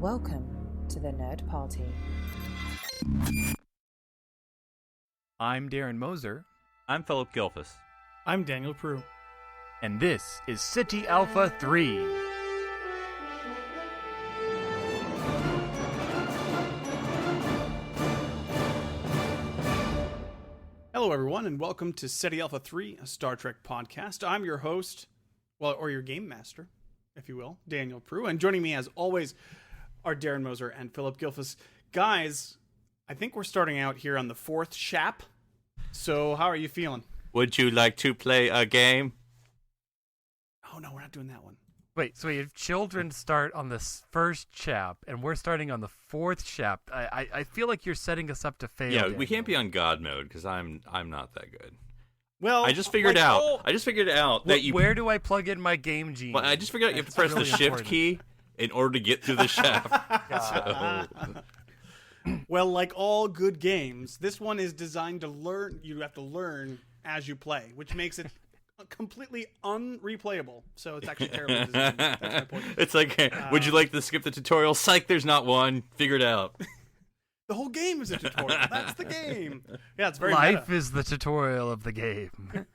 Welcome to the Nerd Party. I'm Darren Moser. I'm Philip Gilfus. I'm Daniel Prue. And this is City Alpha 3. Hello, everyone, and welcome to City Alpha 3, a Star Trek podcast. I'm your host, or your game master, if you will, Daniel Prue. And joining me, as always, are Darren Moser and Philip Gilfus. Guys, I think we're starting out here on the fourth shap. So, how are you feeling? Would you like to play a game? Oh, no, we're not doing that one. Wait, so if children start on this first chap, and we're starting on the fourth chap, I feel like you're setting us up to fail. Yeah, Daniel. we can't be on God mode because I'm not that good. Well, I just figured out that you. Where do I plug in my game gene? Well, I just figured out you have to press really the shift important. key in order to get through the shaft. Well, like all good games, this one is designed to learn. You have to learn as you play, which makes it completely unreplayable. So it's actually terribly designed. That's my point. It's like, would you like to skip the tutorial? Psych, there's not one. Figure it out. The whole game is a tutorial. That's the game. Yeah, it's very Life meta. is the tutorial of the game.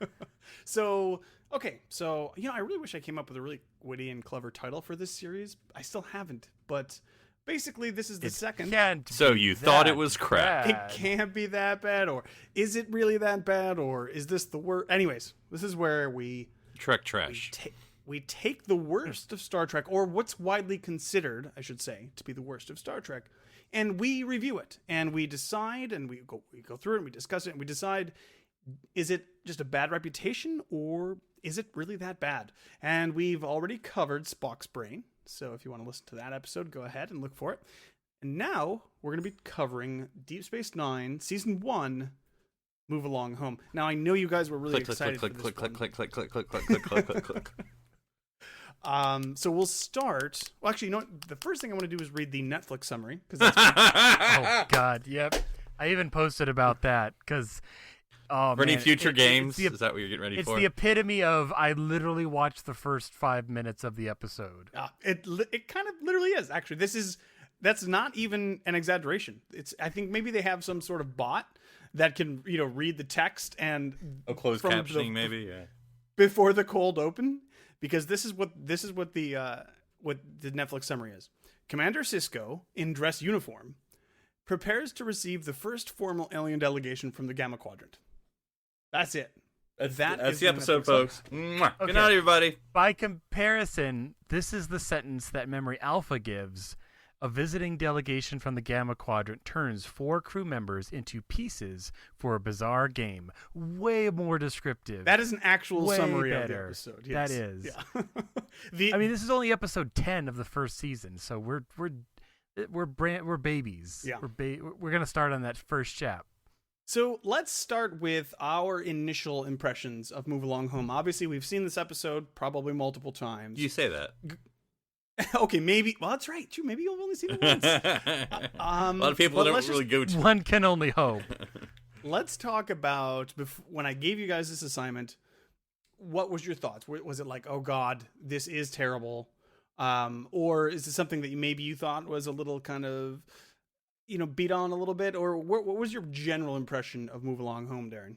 So, okay. So, I really wish I came up with a really witty and clever title for this series. I still haven't. But basically, this is the second. So you thought it was crap. It can't be that bad. Or is it really that bad? Or is this the worst? Anyways, this is where we Trek trash. we take the worst of Star Trek, or what's widely considered, I should say, to be the worst of Star Trek, and we review it, and we decide, and we go through it, and we discuss it, and we decide, is it just a bad reputation, or is it really that bad? And we've already covered Spock's brain, so if you want to listen to that episode, go ahead and look for it. And now we're going to be covering Deep Space Nine, Season 1, Move Along Home. Now, I know you guys were really excited for this one. Click. So we'll start. Well, actually, you know what? The first thing I want to do is read the Netflix summary. Oh, God, yep. I even posted about that, because... For any future games? Is that what you're getting ready for? It's the epitome of, I literally watched the first 5 minutes of the episode. It kind of literally is, actually. That's not even an exaggeration. I think maybe they have some sort of bot that can, read the text and closed captioning, maybe, yeah. Before the cold open, because this is what the Netflix summary is. Commander Sisko, in dress uniform, prepares to receive the first formal alien delegation from the Gamma Quadrant. That's it. That's the episode, folks. Okay. Good night, everybody. By comparison, this is the sentence that Memory Alpha gives. A visiting delegation from the Gamma Quadrant turns 4 crew members into pieces for a bizarre game. Way more descriptive. That is an actual summary better. of the episode. Yes. That is. Yeah. This is only episode 10 of the first season, so we're babies. Yeah. We're gonna start on that first chap. So let's start with our initial impressions of Move Along Home. Obviously, we've seen this episode probably multiple times. You say that. Okay, maybe. Well, that's right, too. Maybe you've only seen it once. A lot of people don't really go to. One can only hope. Let's talk about, when I gave you guys this assignment, what was your thoughts? Was it like, oh God, this is terrible? Or is it something that maybe you thought was a little kind of, beat on a little bit? Or what was your general impression of Move Along Home, Darren?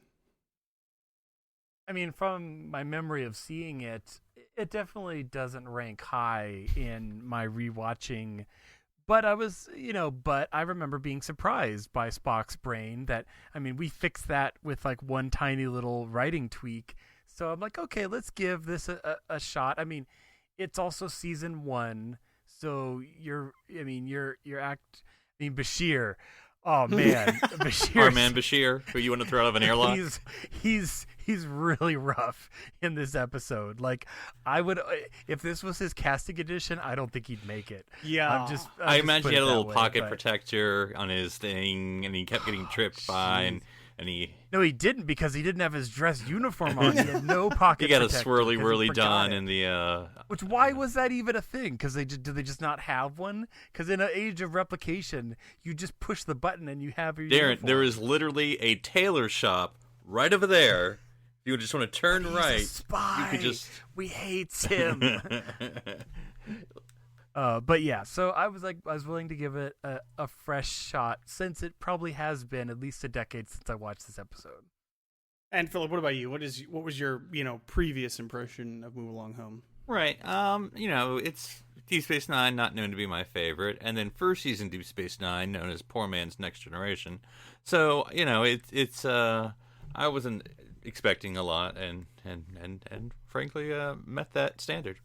I mean, from my memory of seeing it, it definitely doesn't rank high in my rewatching. But I remember being surprised by Spock's brain. We fixed that with like one tiny little writing tweak. So I'm like, okay, let's give this a shot. I mean, it's also season 1, so Bashir. Oh man, Bashir. Our man Bashir, who you want to throw out of an airlock. He's really rough in this episode. Like, I would, if this was his casting edition, I don't think he'd make it. Yeah. I imagine he had a little pocket protector on his thing, and he kept getting tripped by, and he. No, he didn't, because he didn't have his dress uniform on. He had no pocket. He got a protector swirly because whirly he forgot done it. in the. Why was that even a thing? Because do they just not have one? Because in an age of replication, you just push the button and you have your uniform. There is literally a tailor shop right over there. If you just want to turn He's right, a spy. you could just. We hate him. But yeah, so I was willing to give it a fresh shot since it probably has been at least a decade since I watched this episode. And Philip, what about you? What was your previous impression of Move Along Home? Right. It's Deep Space Nine, not known to be my favorite, and then first season Deep Space Nine, known as Poor Man's Next Generation. So it's I wasn't expecting a lot, and frankly met that standard.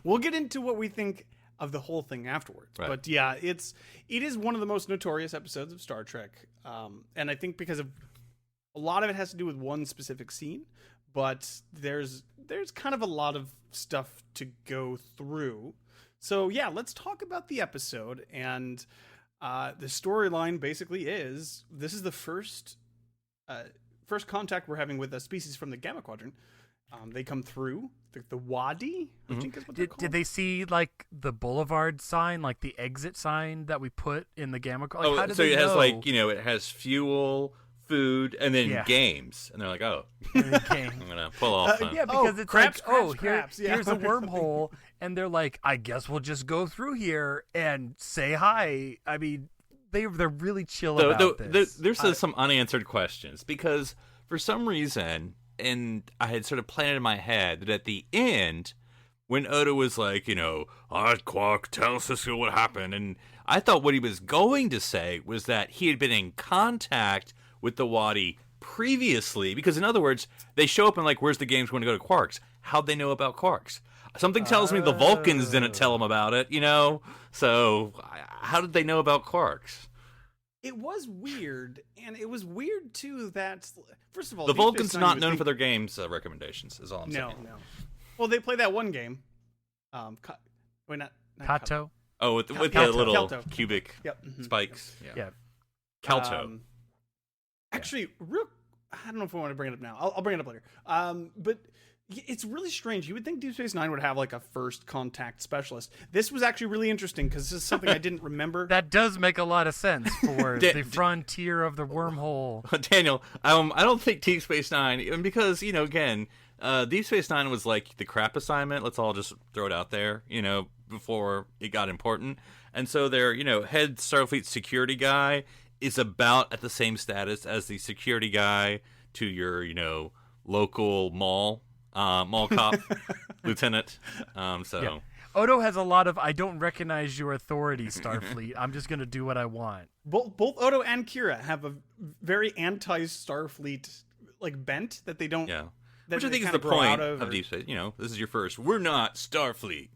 We'll get into what we think of the whole thing afterwards. Right. But yeah, it is one of the most notorious episodes of Star Trek, and I think because of a lot of it has to do with one specific scene, but there's kind of a lot of stuff to go through. So yeah, let's talk about the episode. And the storyline basically is this is the first contact we're having with a species from the Gamma Quadrant. They come through the Wadi, I think is what they're called. Did they see like the boulevard sign, like the exit sign that we put in the Gamma Quadrant? Like, how did so they it has know? it has fuel, food, and then games, and they're like, oh, I'm gonna pull off. Yeah, because it's craps, like, craps. Yeah. here's a wormhole, and they're like, I guess we'll just go through here and say hi. I mean, they're really chill about this. There's some unanswered questions because for some reason, and I had sort of planted in my head that at the end, when Odo was like, all right, Quark, tell Sisko what happened, and I thought what he was going to say was that he had been in contact with the Wadi previously, because in other words, they show up and like, where's the games going to go to Quark's? How'd they know about Quark's? Something tells me the Vulcans didn't tell them about it, So how did they know about Quark's? It was weird, and it was weird too that first of all, the Deep Vulcans Space Nine, not known for their games recommendations. Is all I'm saying. No. Well, they play that one game. Not Kato. Oh, with Kelto. the little Kelto. cubic spikes. Yeah. Kelto. Actually, I don't know if I want to bring it up now. I'll bring it up later. But it's really strange. You would think Deep Space Nine would have like a first contact specialist. This was actually really interesting because this is something I didn't remember. That does make a lot of sense for the frontier of the wormhole. Daniel, I don't think Deep Space Nine, because again, Deep Space Nine was like the crap assignment. Let's all just throw it out there, before it got important. And so their head Starfleet security guy is about at the same status as the security guy to your local mall cop lieutenant. Odo has a lot of I don't recognize your authority, Starfleet. I'm just gonna do what I want. Both Odo and Kira have a very anti-Starfleet bent that they don't. Yeah, that which I think is the point of Deep Space. This is your first. We're not Starfleet.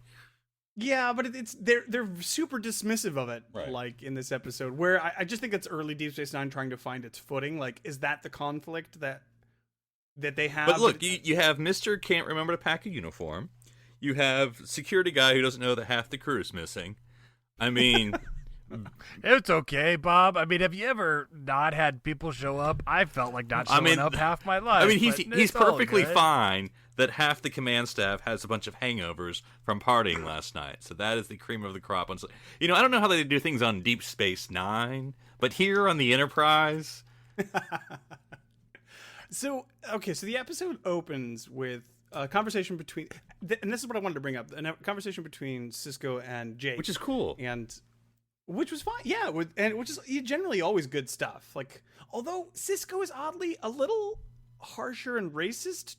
Yeah, but they're super dismissive of it, right. Like in this episode, where I just think it's early Deep Space Nine trying to find its footing. Like, is that the conflict that they have? But look, you have Mr. Can't remember to pack a uniform. You have security guy who doesn't know that half the crew is missing. I mean, it's okay, Bob. I mean, have you ever not had people show up? I felt like not showing up half my life. I mean, he's perfectly fine that half the command staff has a bunch of hangovers from partying last night. So that is the cream of the crop. And so, I don't know how they do things on Deep Space Nine, but here on the Enterprise. So the episode opens with a conversation between, and this is what I wanted to bring up, a conversation between Sisko and Jake. Which is cool. And which was fine, yeah, which is generally always good stuff. Like, although Sisko is oddly a little harsher and racist.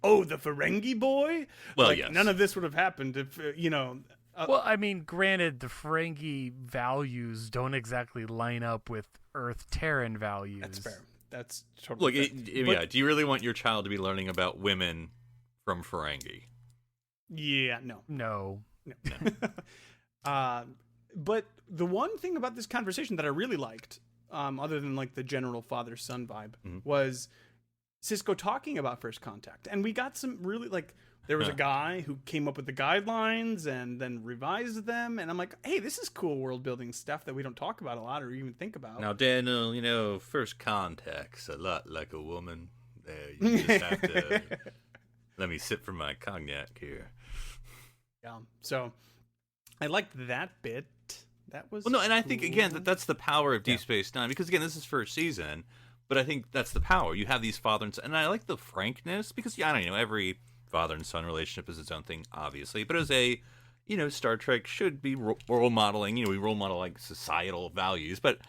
The Ferengi boy? Well, yes. None of this would have happened if, well, I mean, granted, the Ferengi values don't exactly line up with Earth-Terran values. That's fair. That's totally fair. Do you really want your child to be learning about women from Ferengi? Yeah, No. But the one thing about this conversation that I really liked, other than the general father-son vibe, was Sisko talking about first contact. And we got some really, there was a guy who came up with the guidelines and then revised them. And I'm like, hey, this is cool world-building stuff that we don't talk about a lot or even think about. Now, Daniel, first contact's a lot like a woman. You just have to let me sip from my cognac here. Yeah, so I liked that bit. That was and I think, again, that's the power of Deep Space Nine. Because, again, this is first season. But I think that's the power. You have these father and son. And I like the frankness because, I don't know, every father and son relationship is its own thing, obviously. But as a Star Trek should be role modeling. We role model like societal values, but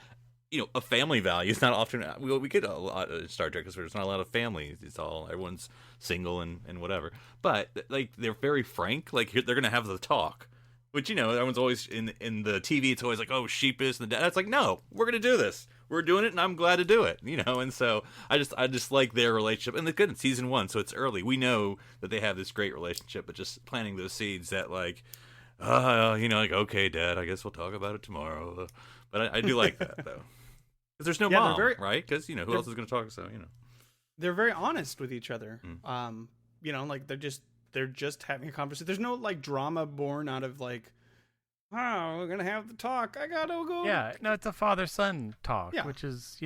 a family value is not often. We get a lot of Star Trek because there's not a lot of families. It's all everyone's single and whatever. But like they're very frank. Like they're gonna have the talk, which everyone's always in the TV. It's always like, oh, sheepish and the dad. It's like, no, we're gonna do this. We're doing it, and I'm glad to do it. And so I just like their relationship. And the good in season 1, so it's early. We know that they have this great relationship, but just planting those seeds that like, like, okay, Dad, I guess we'll talk about it tomorrow. But I do like that though. Because there's no mom, right? Because who else is going to talk? So they're very honest with each other. Like they're just having a conversation. There's no like drama born out of like, oh, we're gonna have the talk. I gotta go. Yeah, no, it's a father-son talk, which is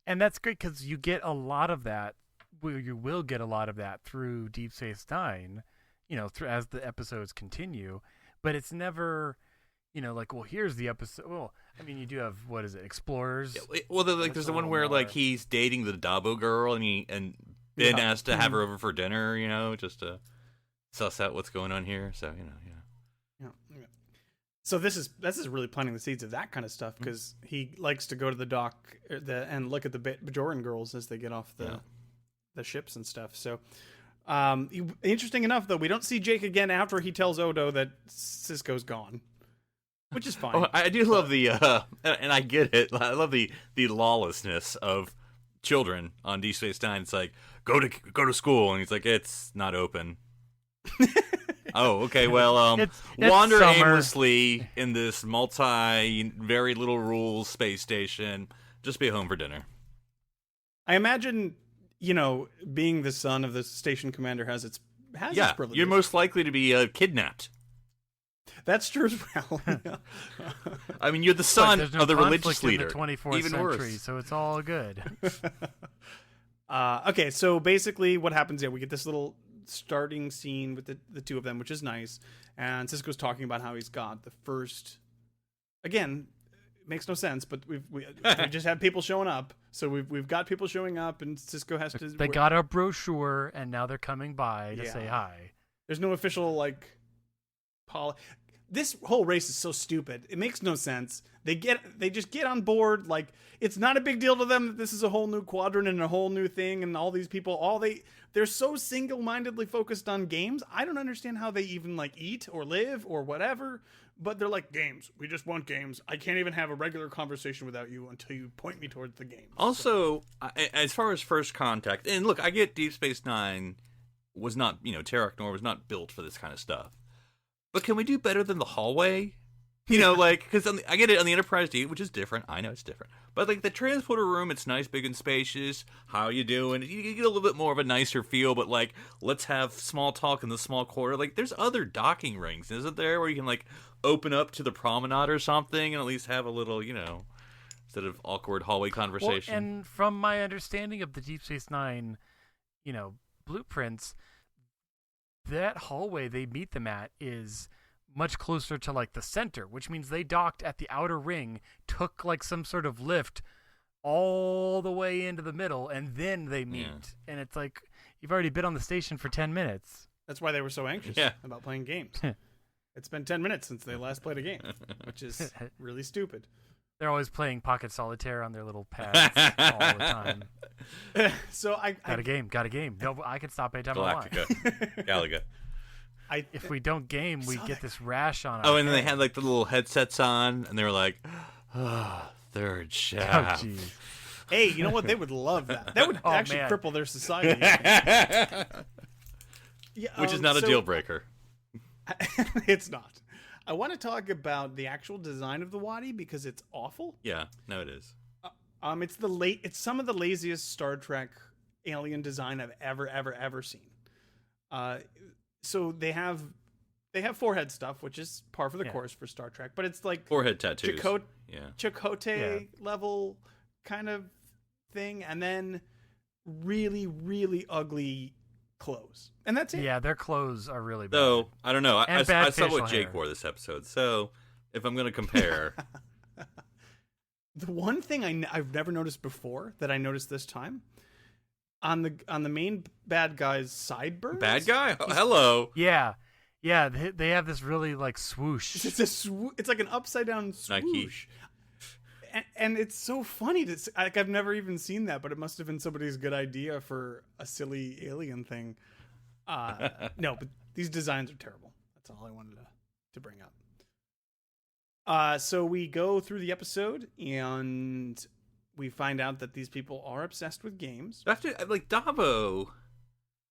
and that's great because you get a lot of that. You will get a lot of that through Deep Space Nine, as the episodes continue. But it's never. Like, well, here's the episode. Well, I mean, you do have, what is it, Explorers? Yeah, well, there's the one where, like, he's dating the Dabo girl, and Ben has to have her over for dinner, just to suss out what's going on here. So, Yeah. So this is really planting the seeds of that kind of stuff, because he likes to go to the dock and look at the Bajoran girls as they get off the ships and stuff. So, interesting enough, though, we don't see Jake again after he tells Odo that Sisko's gone. Which is fine. Oh, I do love the, and I get it. I love the lawlessness of children on Deep Space Nine. It's like go to school, and he's like, it's not open. Oh, okay. Well, it's wander summer. Aimlessly in this very little rules space station. Just be home for dinner. I imagine, being the son of the station commander has its privileges. You're most likely to be kidnapped. That's true as well. I mean, you're the son of the religious leader. In the 24th Even century, worse. so it's all good. Okay, so basically what happens, we get this little starting scene with the two of them, which is nice. And Sisko's talking about how he's got the first... Again, it makes no sense, but we just have people showing up. So we've got people showing up, and Sisko has to... They got a brochure, and now they're coming by to say hi. There's no official, like... This whole race is so stupid. It makes no sense. They just get on board. Like, it's not a big deal to them that this is a whole new quadrant and a whole new thing, and all these people, they're so single-mindedly focused on games. I don't understand how they even like eat or live or whatever, but they're like, games. We just want games. I can't even have a regular conversation without you until you point me towards the game. Also, as far as First Contact, and look, I get Deep Space Nine was not, Terok Nor was not built for this kind of stuff. But can we do better than the hallway? Because I get it on the Enterprise D, which is different. I know it's different. But, like, the transporter room, it's nice, big and spacious. How you doing? You get a little bit more of a nicer feel, but, like, let's have small talk in the small corridor. Like, there's other docking rings, isn't there, where you can, like, open up to the promenade or something and at least have a little, instead of awkward hallway conversation. Well, and from my understanding of the Deep Space Nine, blueprints... that hallway they meet them at is much closer to like the center, which means they docked at the outer ring, took like some sort of lift all the way into the middle, and then they meet. Yeah. And it's like, you've already been on the station for 10 minutes. That's why they were so anxious about playing games. It's been 10 minutes since they last played a game, which is really stupid. They're always playing Pocket Solitaire on their little pads all the time. So I got a game. No, I can stop anytime I want. Galaga. If we don't game, we get this rash on. Oh, and then they had like the little headsets on, and they were like, third shaft. Oh, geez. Hey, you know what? They would love that. That would actually cripple their society. Which is not a deal breaker. It's not. I want to talk about the actual design of the Wadi because it's awful. Yeah, no, it is. It's some of the laziest Star Trek alien design I've ever seen. So they have forehead stuff, which is par for the course for Star Trek, but it's like forehead tattoos, Chakotay level kind of thing, and then really, really ugly clothes, and that's it. Yeah, their clothes are really bad. So I don't know. I saw what Jake hair. wore this episode, so if I'm going to compare, the one thing I've never noticed before that I noticed this time on the main bad guy's sideburns. Bad guy? Oh, hello. Yeah. Yeah, they have this really like swoosh. It's like an upside down Nike. swoosh. And it's so funny to see, like I've never even seen that, but it must have been somebody's good idea for a silly alien thing. No, but these designs are terrible. That's all I wanted to bring up. So we go through the episode and we find out that these people are obsessed with games. After like Dabo,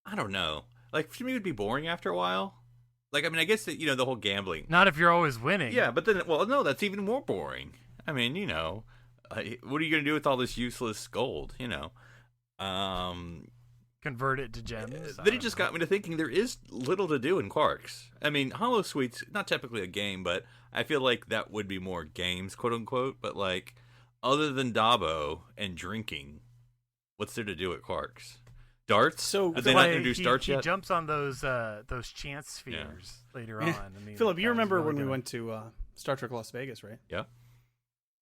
I don't know. Like for me, it would be boring after a while. Like I mean, I guess that the whole gambling. Not if you're always winning. Yeah, but then no, that's even more boring. I mean, what are you going to do with all this useless gold? Convert it to gems. Then it just got me to thinking there is little to do in Quarks. I mean, Hollow Suite's not typically a game, but I feel like that would be more games, quote unquote. But like, other than Dabo and drinking, what's there to do at Quarks? Darts? So have they not introduced darts he yet? jumps on those chance spheres later on. I mean, Philip, you that was remember really when we good. went to Star Trek Las Vegas, right? Yeah.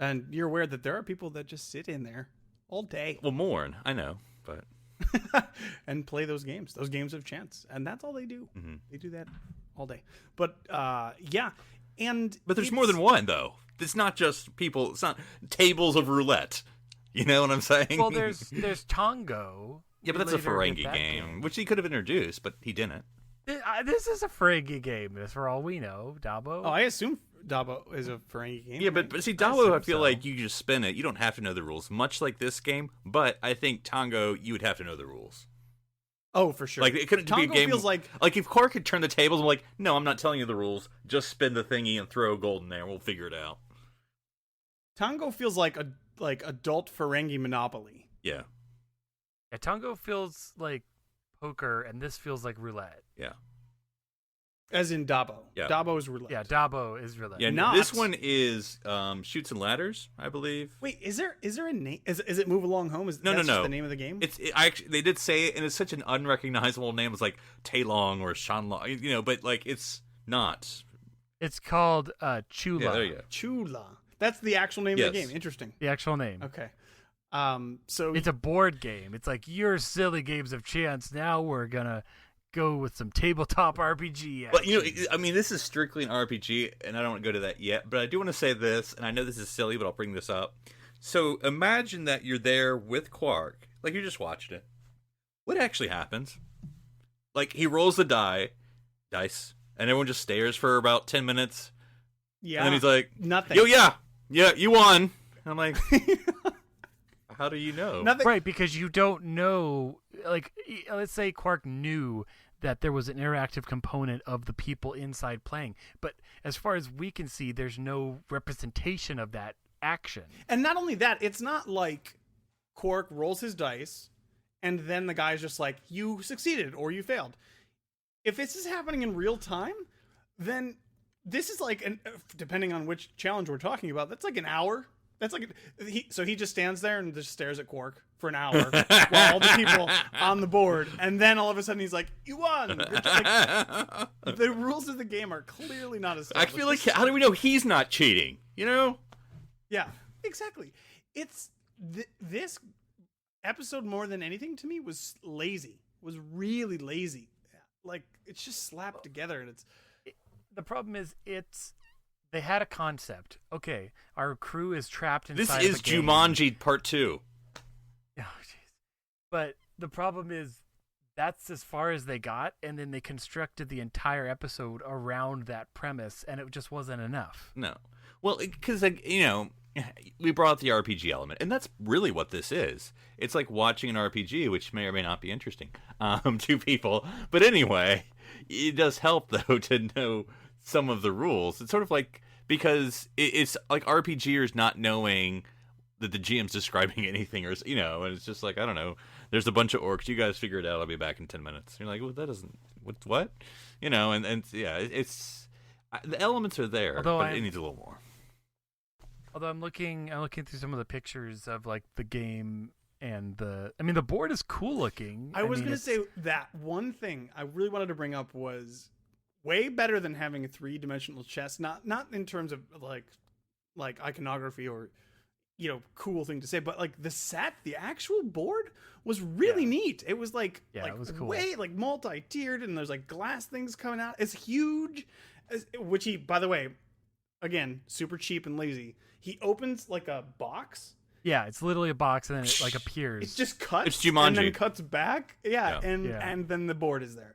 And you're aware that there are people that just sit in there all day Well, mourn. I know, but and play those games of chance, and that's all they do. mm-hmm. They do that all day. But yeah, but there's more than one though. It's not just people. It's not tables of roulette. You know what I'm saying? Well, there's Tongo. Yeah, but that's a later with Ferengi that game, which he could have introduced, but he didn't. This is a Ferengi game, for all we know. Dabo. Oh, I assume Dabo is a Ferengi game. Yeah, right? but see, Dabo, I feel so. like you just spin it. You don't have to know the rules, much like this game. But I think Tongo, you would have to know the rules. Oh, for sure. Like it couldn't be a Tongo game. feels like if Quark could turn the tables, I'm like, no, I'm not telling you the rules. Just spin the thingy and throw gold in there. We'll figure it out. Tongo feels like adult Ferengi Monopoly. Yeah. Yeah, Tongo feels like poker, and this feels like roulette. Yeah. As in Dabo. Yeah. Dabo is roulette. Yeah, Dabo is roulette. Yeah. Not- This one is Chutes and Ladders, I believe. Wait, is there a name? Is it Move Along Home? Is No, that's no, just no. the name of the game? They did say it, and it's such an unrecognizable name. It's like Taelong or Shanlong, but like it's not. It's called chu-la. Yeah, there you go. chu-la. That's the actual name of the Yes. game. Interesting. The actual name. Okay. So It's a board game. It's like your silly games of chance. Now we're gonna go with some tabletop RPG. But action. I mean, this is strictly an RPG, and I don't want to go to that yet. But I do want to say this, and I know this is silly, but I'll bring this up. So imagine that you're there with Quark, like you're just watching it. What actually happens? Like he rolls the dice, and everyone just stares for about 10 minutes, yeah. and then he's like, nothing. "Yo, yeah, you won." And I'm like, "How do you know?" Nothing. Right, because you don't know. Like, let's say Quark knew that there was an interactive component of the people inside playing, but as far as we can see, there's no representation of that action. And not only that, it's not like Quark rolls his dice and then the guy's just like, you succeeded or you failed. If this is happening in real time, then this is like, depending on which challenge we're talking about, that's like an hour. That's like, so he just stands there and just stares at Quark for an hour while all the people on the board, and then all of a sudden he's like, you won! Like, the rules of the game are clearly not I established. feel like, how do we know he's not cheating? Yeah, exactly. It's this episode more than anything to me was lazy. Was really lazy. Like it's just slapped together, and The problem is, they had a concept. Okay, our crew is trapped This inside. is of a game. Jumanji Part 2. Oh, jeez. But the problem is, that's as far as they got, and then they constructed the entire episode around that premise, and it just wasn't enough. No. Well, because, we brought up the RPG element, and that's really what this is. It's like watching an RPG, which may or may not be interesting to people. But anyway, it does help, though, to know some of the rules. It's sort of like, because it's like RPGers not knowing that the GM's describing anything, or, and it's just like, I don't know, there's a bunch of orcs, you guys figure it out, I'll be back in 10 minutes. You're like, well, that doesn't, what? And yeah, it's, the elements are there, but it needs a little more. Although I'm looking through some of the pictures of like the game and the board is cool looking. I was going to say that one thing I really wanted to bring up was way better than having a 3-dimensional chess. Not in terms of like iconography or cool thing to say, but like the actual board was really neat. It was like it was cool. way like multi-tiered, and there's like glass things coming out. It's huge, which he, by the way, again, super cheap and lazy. He opens like a box. Yeah, it's literally a box, and then it like appears. It just cuts. It's Jumanji. And then cuts back. And then the board is there.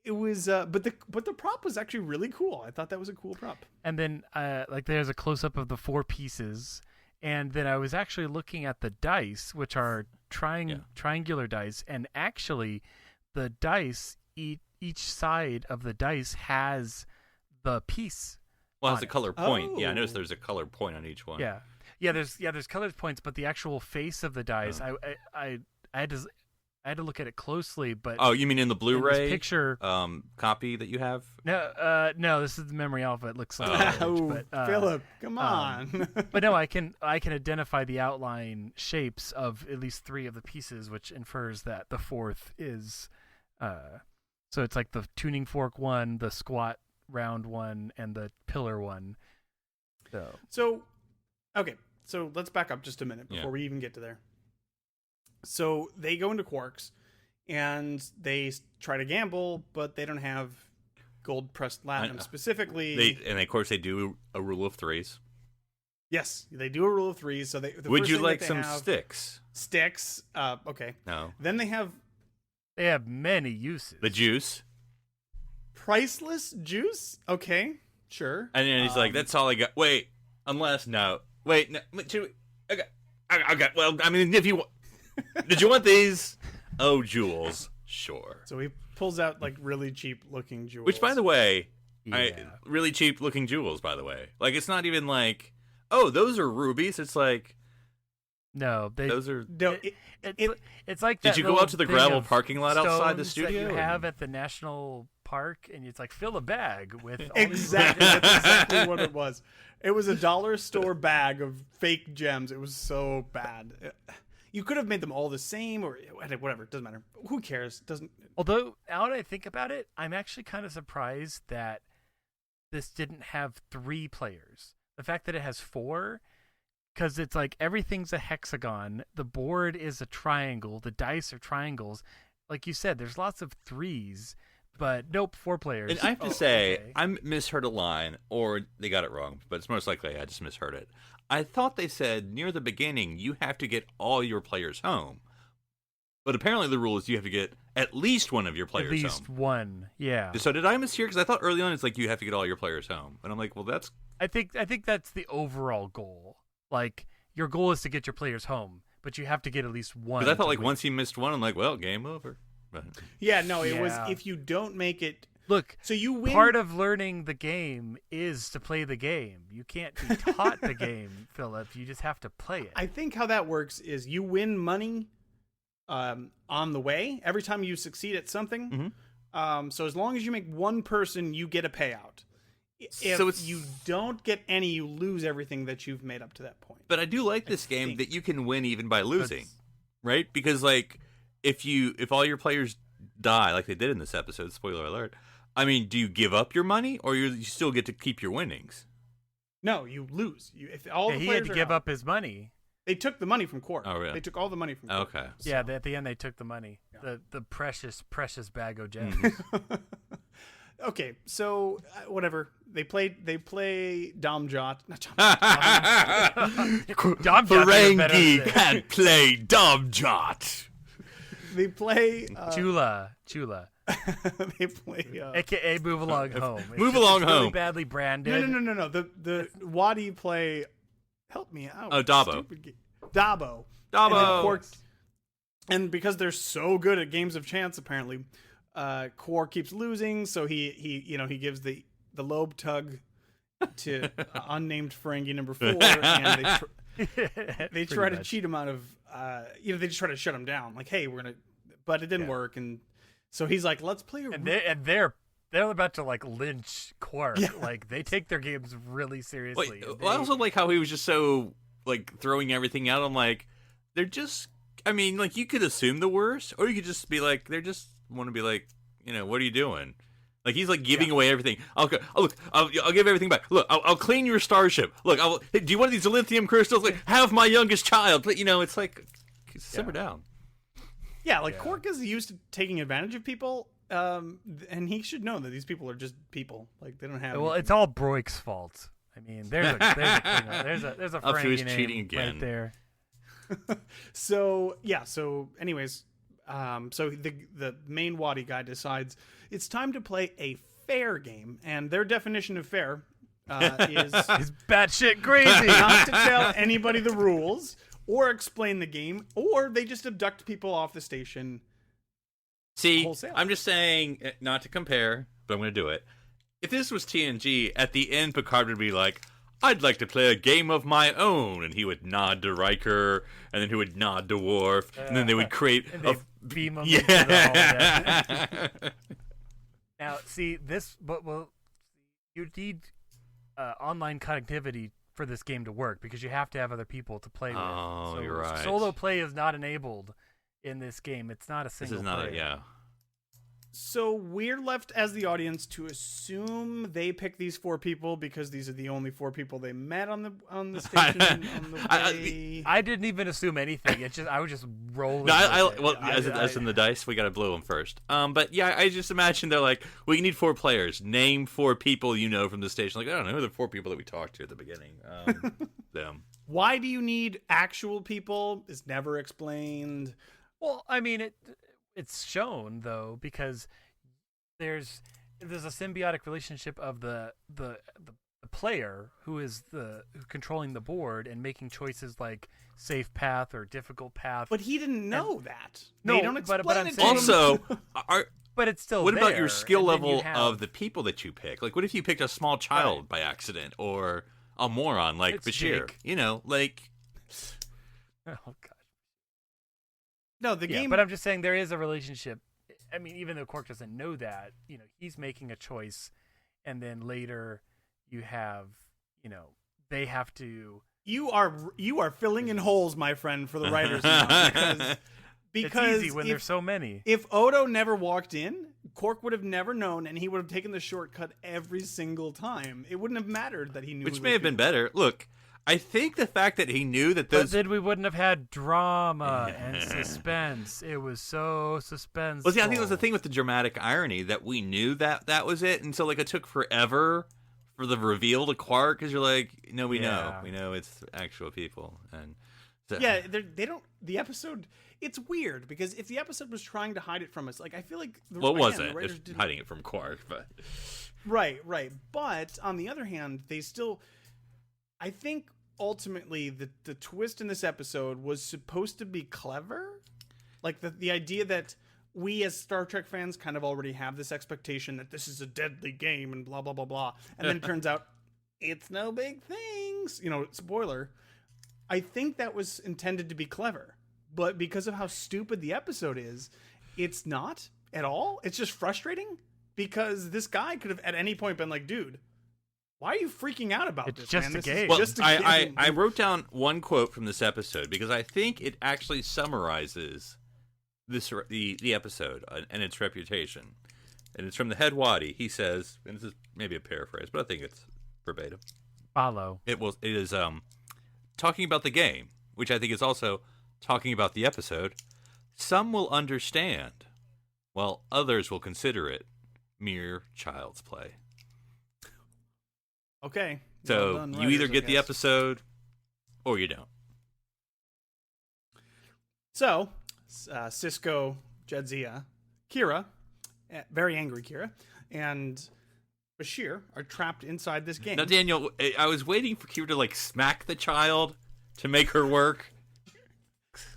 It was, but the prop was actually really cool. I thought that was a cool prop. And then, like, there's a close up of the 4 pieces, and then I was actually looking at the dice, which are triangular dice, and actually, the dice each side of the dice has the piece. Well, it has a color point. Oh. Yeah, I noticed there's a color point on each one. Yeah, there's colored points, but the actual face of the dice, I had to look at it closely. But oh, you mean in the Blu-ray in this picture copy that you have? No, this is the memory alpha. It looks like Philip, come on. But no, I can identify the outline shapes of at least 3 of the pieces, which infers that the 4th is so it's like the tuning fork one, the squat round one, and the pillar one. So okay, so let's back up just a minute before we even get to there. So they go into Quarks, and they try to gamble, but they don't have gold pressed platinum specifically. Of course, they do a rule of 3s. Yes, they do a rule of 3s. So would you like some sticks? Sticks. Okay. No. Then they have many uses. The juice. Priceless juice. Okay, sure. And then he's like, "That's all I got." Wait, unless no. Wait, no. Okay. Well, I mean, if you did you want these? Oh, jewels. Sure. So he pulls out like really cheap looking jewels. Which, by the way, really cheap looking jewels. By the way, like it's not even like, oh, those are rubies. It's like, no, those are. No, it's like. Did you go out to the gravel parking lot outside the studio? That you have at the national park, and it's like fill a bag with all exactly. That's exactly what it was. It was a dollar store bag of fake gems. It was so bad. You could have made them all the same, or whatever. It doesn't matter. Who cares? Doesn't. Although, now that I think about it, I'm actually kind of surprised that this didn't have 3 players. The fact that it has 4, because it's like everything's a hexagon. The board is a triangle. The dice are triangles. Like you said, there's lots of 3s. But nope, 4 players. And I have to say, I misheard a line, or they got it wrong, but it's most likely I just misheard it. I thought they said near the beginning you have to get all your players home. But apparently the rule is you have to get at least one of your players home. At least one, yeah. So did I mishear? Because I thought early on it's like you have to get all your players home. And I'm like, well, that's... I think that's the overall goal. Like, your goal is to get your players home, but you have to get at least one. Because I thought like once you missed one, I'm like, well, game over. Yeah, no, it was if you don't make it. Look, so you win. Part of learning the game is to play the game. You can't be taught the game, Philip. You just have to play it. I think how that works is you win money on the way every time you succeed at something. Mm-hmm. So as long as you make one person, you get a payout. If you don't get any, you lose everything that you've made up to that point. But I do like this game that you can win even by losing, right? Because like if all your players die, like they did in this episode, spoiler alert. I mean, do you give up your money, or you still get to keep your winnings? No, you lose. If all the he players had to are give out, up his money. They took the money from Quark. Oh, really? They took all the money from Quark. Okay. So. Yeah, at the end they took the money. Yeah. The precious bag of gems. Okay, so whatever. They play Domjot. Not Domjot. Ferengi can't play Domjot. They play chu-la. They play AKA Move Along Home. Move Along really Home. Badly branded. No. The Wadi play. Help me out. Oh, Dabo. Dabo. And because they're so good at games of chance, apparently, Quark keeps losing. So he gives the lobe tug to unnamed Ferengi number 4, and they try to cheat him out of. They just try to shut him down. Like, hey, we're gonna, but it didn't work, and so he's like, let's play. They're about to like lynch Quark. Yeah. Like they take their games really seriously. I also like how he was just so like throwing everything out. I'm like, they're just. I mean, like you could assume the worst, or you could just be like, they just want to be like, what are you doing? Like he's like giving away everything. I'll give everything back. Look, I'll clean your starship. Look, hey, do you want these lithium crystals? Like, have my youngest child. But it's like simmer down. Yeah, like Quark is used to taking advantage of people, and he should know that these people are just people. Like they don't have. Well, anything. it's all Broik's fault. I mean, there's a Oh, she was Frankie cheating name again. right there. So anyways, so the main Wadi guy decides it's time to play a fair game, and their definition of fair is He's batshit crazy. not to tell anybody the rules or explain the game, or they just abduct people off the station. See, Wholesale. I'm just saying, not to compare, but I'm going to do it. If this was TNG, at the end, Picard would be like, I'd like to play a game of my own. And he would nod to Riker, and then he would nod to Worf, and then they would create And they beam him Yeah. into the holodeck. Now, see this, but you need online connectivity for this game to work because you have to have other people to play with. Oh, So you're right. Solo play is not enabled in this game. It's not a This single. is not player. yeah. So we're left as the audience to assume they pick these 4 people because these are the only 4 people they met on the station on the way. I didn't even assume anything. I was just rolling. No, with it. as in the dice, we got to blow them first. But yeah, I just imagine they're like, we need 4 players. Name 4 people from the station. Like, I don't know who the 4 people that we talked to at the beginning. Them. Why do you need actual people? Is never explained. Well, I mean, it's shown though because there's a symbiotic relationship of the player who is controlling the board and making choices like safe path or difficult path. But he didn't know that. No, they don't but explain I'm it to saying- him. Also, but it's still what about there, your skill and then you level have- of the people that you pick? Like, what if you picked a small child Right. by accident or a moron like It's Bashir? Jake. Like. Oh god. No, the Yeah, game. but I'm just saying there is a relationship. I mean, even though Quark doesn't know that, he's making a choice, and then later you have, they have to. You are filling in holes, my friend, for the writers now, because It's easy when there's so many. if Odo never walked in, Quark would have never known, and he would have taken the shortcut every single time. It wouldn't have mattered that he knew. Which who may those have been people better. Look, I think the fact that he knew that But those. then we wouldn't have had drama and suspense. It was so suspenseful. Well, see, I think it was the thing with the dramatic irony that we knew that was it, and so like it took forever for the reveal to Quark because you're like, no, we Yeah. know it's actual people, and so, Yeah, they don't. The episode. It's weird because if the episode was trying to hide it from us, like I feel like Well, it again, wasn't the writers It's didn't- hiding it from Quark, but Right. But on the other hand, they still. I think ultimately the twist in this episode was supposed to be clever, like the idea that we as Star Trek fans kind of already have this expectation that this is a deadly game and blah blah blah blah, and then it turns out it's no big things. Spoiler. I think that was intended to be clever, but because of how stupid the episode is, it's not at all. It's just frustrating because this guy could have at any point been like, dude, why are you freaking out about It's this, just man? a This game. is well, just a I game. wrote down one quote from this episode because I think it actually summarizes the episode and its reputation, and it's from the head Wadi. He says, and this is maybe a paraphrase, but I think it's verbatim. follow. It is talking about the game, which I think is also talking about the episode. Some will understand, while others will consider it mere child's play. Okay. So Well done, you writers, either I get the guess. episode or you don't. So, Cisco, Jadzia, Kira, very angry Kira, and Bashir are trapped inside this game. Now, Daniel, I was waiting for Kira to like smack the child to make her work.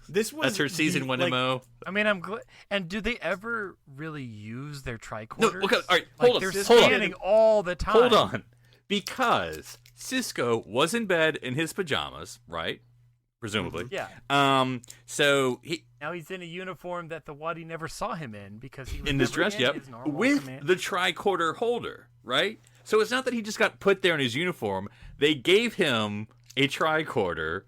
This was That's her season one MO. I mean, I'm glad. And do they ever really use their No, tricorders? okay, all right, Like, hold they're on, hold on. scanning all the time. Hold on. Because Cisco was in bed in his pajamas, right? Presumably. Yeah. So he Now he's in a uniform that the Wadi never saw him in because he was in this never dress, in yep, his normal with command. the tricorder holder, right? So it's not that he just got put there in his uniform. They gave him a tricorder,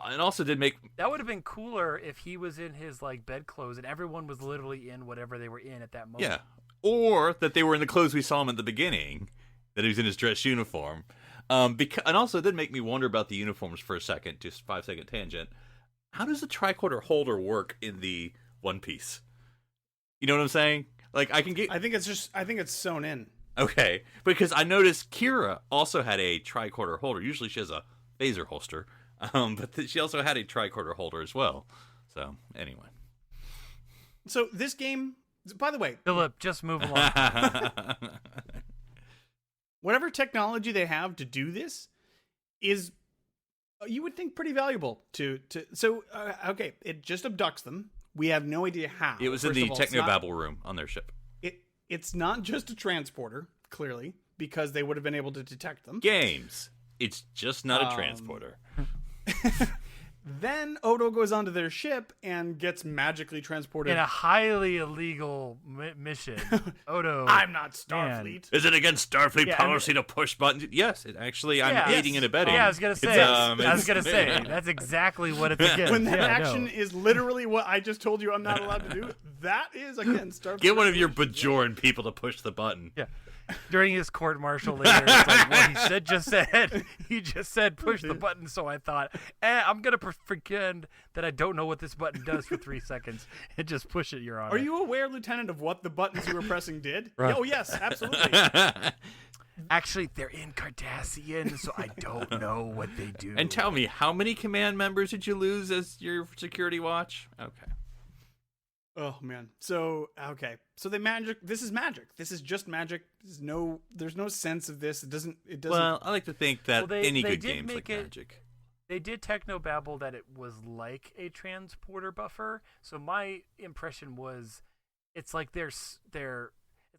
and also did make. That would have been cooler if he was in his like bed clothes and everyone was literally in whatever they were in at that moment. Yeah, or that they were in the clothes we saw him at the beginning, that he was in his dress uniform. And also it did make me wonder about the uniforms for a second, just 5-second tangent. How does the tricorder holder work in the One Piece? You know what I'm saying? Like, I think it's sewn in. Okay, because I noticed Kira also had a tricorder holder. Usually she has a phaser holster, but she also had a tricorder holder as well. So, anyway. So, this game, by the way... Philip, just move along. Whatever technology they have to do this is, you would think, pretty valuable okay, it just abducts them. We have no idea how. It was in the technobabble room on their ship. It's not just a transporter, clearly, because they would have been able to detect them. Games. It's just not a transporter. Then Odo goes onto their ship and gets magically transported. In a highly illegal mission. Odo. I'm not Starfleet. Man. Is it against Starfleet policy to push buttons? Yes, I'm aiding and abetting. Yeah, I was going to say. That's exactly what it's against. When that action is literally what I just told you I'm not allowed to do, that is against Starfleet. Get one of your Bajoran people to push the button. Yeah. During his court-martial later, it's like, well, he just said push the button, so I thought, I'm going to pretend that I don't know what this button does for 3 seconds and just push it, Your Honor. Are you aware, Lieutenant, of what the buttons you were pressing did? Right. Oh, yes, absolutely. Actually, they're in Cardassian, so I don't know what they do. And tell me, how many command members did you lose as your security watch? Okay. Oh man. So okay. So this is magic. This is just magic. There's no sense of this. It doesn't Well, I like to think that any good game's like magic. They did technobabble that it was like a transporter buffer. So my impression was it's like it's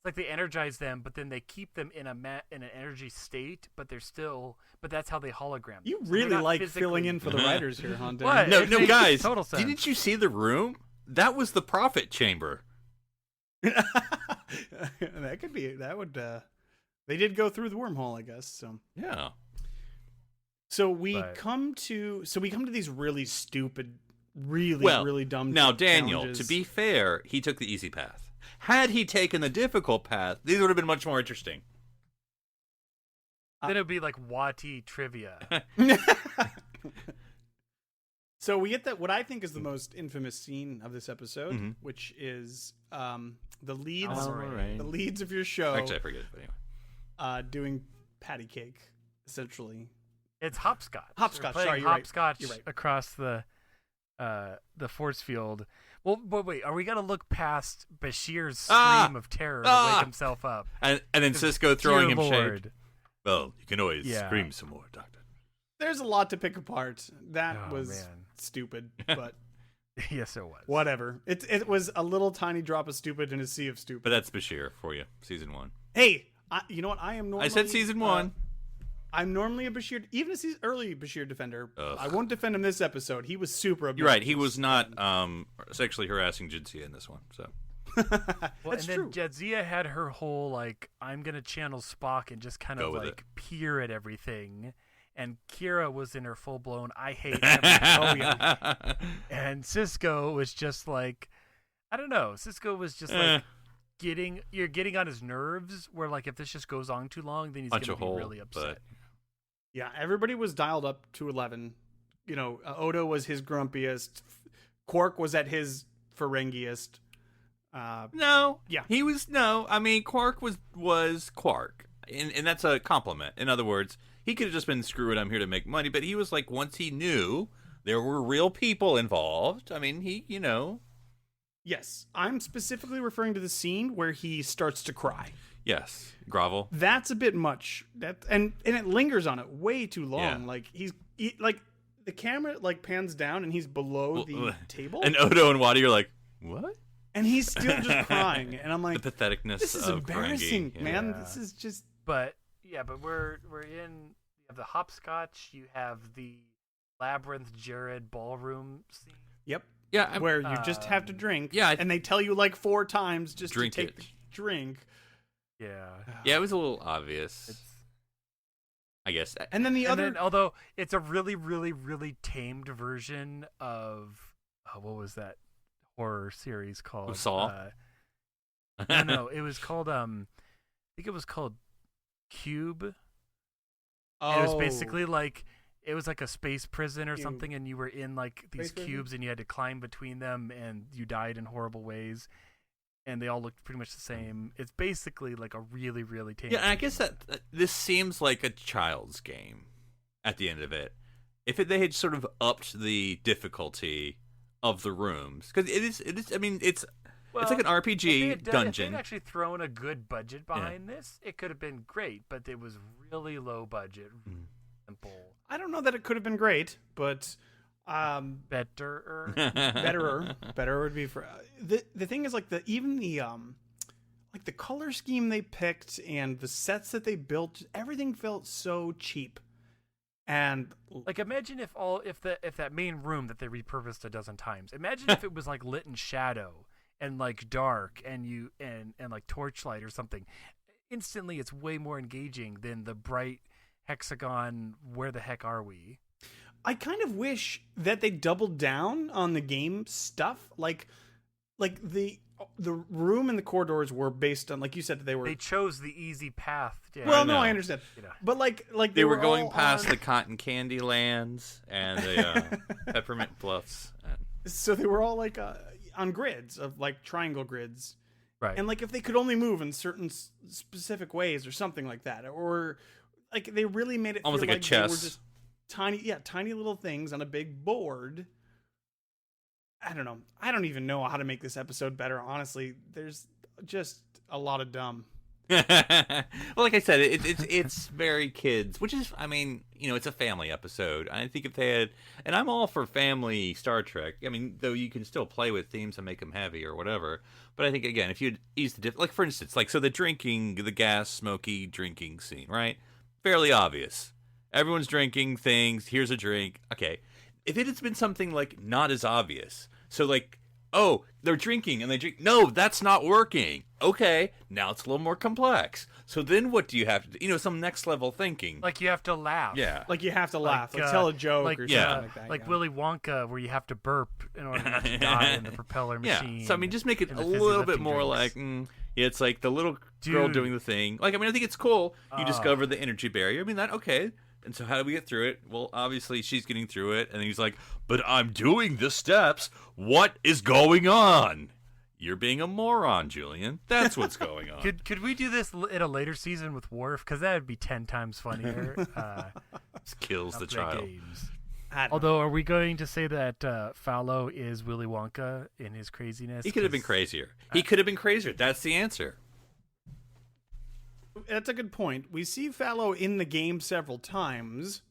like they energize them, but then they keep them in an energy state, but that's how they hologram. You really like filling in for the writers here, huh? What? No, guys. Total sense. Didn't you see the room? That was the prophet chamber. That could be. That would. They did go through the wormhole, I guess. So yeah. So we come to these really stupid, really dumb. Now, Daniel, challenges. to be fair, he took the easy path. Had he taken the difficult path, these would have been much more interesting. Then it would be like Wati trivia. So we get what I think is the most infamous scene of this episode, which is the leads of your show. Actually, I forget it, but anyway. Doing patty cake, essentially. It's hopscotch. Hopscotch. Sorry, you're hopscotch right. Across the force field. Well, but wait, are we gonna look past Bashir's scream of terror to wake himself up? And then Cisco throwing him Lord. shade. Well, you can always scream some more, Doctor. There's a lot to pick apart. That was stupid, but yes, it was. Whatever. It was a little tiny drop of stupid in a sea of stupid. But that's Bashir for you, season 1. Hey, you know what? I said season 1. I'm normally a Bashir, even a early Bashir defender. Ugh. I won't defend him this episode. He was super obnoxious. You're right. He was not sexually harassing Jadzia in this one. So that's true. Jadzia had her whole I'm gonna channel Spock and just kind of peer at everything. And Kira was in her full blown I hate everything. And Cisco was just I don't know. Cisco was just getting on his nerves. Where if this just goes on too long, then he's gonna be really upset. Yeah, everybody was dialed up to 11. Odo was his grumpiest. Quark was at his Ferengiest. He was no. I mean, Quark was Quark, and that's a compliment. In other words, he could have just been screw it. I'm here to make money, but he was once he knew there were real people involved. I mean, Yes, I'm specifically referring to the scene where he starts to cry. Yes, grovel. That's a bit much. And it lingers on it way too long. Yeah. The camera pans down and he's below the table. And Odo and Wadi are like, what? And he's still just crying. And I'm like, the patheticness. This is of embarrassing, Ferengi. man. Yeah. This is just. But we're in. You have the hopscotch. You have the labyrinth Jared ballroom scene. Yep. Yeah, where you just have to drink. Yeah, and they tell you 4 times just drink to take the drink. Yeah. Yeah, it was a little obvious. I guess. And then although it's a really, really, really tamed version of what was that horror series called? Saw. No, it was called I think it was called Cube. Oh, It was basically like it was like a space prison or Cube. something, and you were in like these Space prison? cubes, and you had to climb between them, and you died in horrible ways, and they all looked pretty much the same. It's basically like a really, really tame. Yeah, and I guess that this seems like a child's game at the end of it. If they had sort of upped the difficulty of the rooms, because it is. I mean, it's like an RPG If they dungeon. had actually thrown a good budget behind this, it could have been great. But it was really low budget, simple, I don't know that it could have been great, but better. better would be for the thing is like the color scheme they picked and the sets that they built, everything felt so cheap. And Like, imagine if that main room that they repurposed a dozen times. Imagine if it was like lit in shadow and like dark and like torchlight or something. Instantly, it's way more engaging than the bright hexagon. Where the heck are we? I kind of wish that they doubled down on the game stuff. Like the room and the corridors were based on, like you said, They chose the easy path. Yeah, well, I no, know. I understand. You know. But like They were going all past on- the cotton candy lands and the peppermint bluffs. so they were all like on grids of like triangle grids. Right. And like if they could only move in certain specific ways or something like that, or like they really made it Almost feel like a they were chess. just tiny little things on a big board. I don't know. I don't even know how to make this episode better. Honestly, there's just a lot of dumb. Well, like I said, it's very kids, which is, I mean, it's a family episode. I think if they had, and I'm all for family Star Trek. I mean, though you can still play with themes and make them heavy or whatever. But I think again, if you'd ease the like for instance, like so the gas smoky drinking scene, right? Fairly obvious. Everyone's drinking things. Here's a drink. Okay, if it has been something like not as obvious, so like, oh, they're drinking and they drink. No, that's not working. Okay, now it's a little more complex. So then what do you have to do? Some next level thinking. Like you have to laugh. Yeah. Like you have to laugh, like tell a joke like, or yeah. something like that. Like yeah. Willy Wonka, where you have to burp in order not to die in the propeller machine. Yeah. So I mean, just make it and a the fizzy little bit lifting more drinks. like, it's like the little girl Dude. doing the thing. Like, I mean, I think it's cool. You Ah. discover the energy barrier. I mean, okay. And so how do we get through it? Well, obviously she's getting through it, and then he's like, "But I'm doing the steps. What is going on?" You're being a moron, Julian. That's what's going on. Could we do this in a later season with Worf? Because that would be 10 times funnier. This kills the Not play child. games. I don't Although, are we going to say that Fallow is Willy Wonka in his craziness? He could have been 'Cause- crazier. He could have been crazier. That's the answer. know. That's a good point. We see Fallow in the game several times.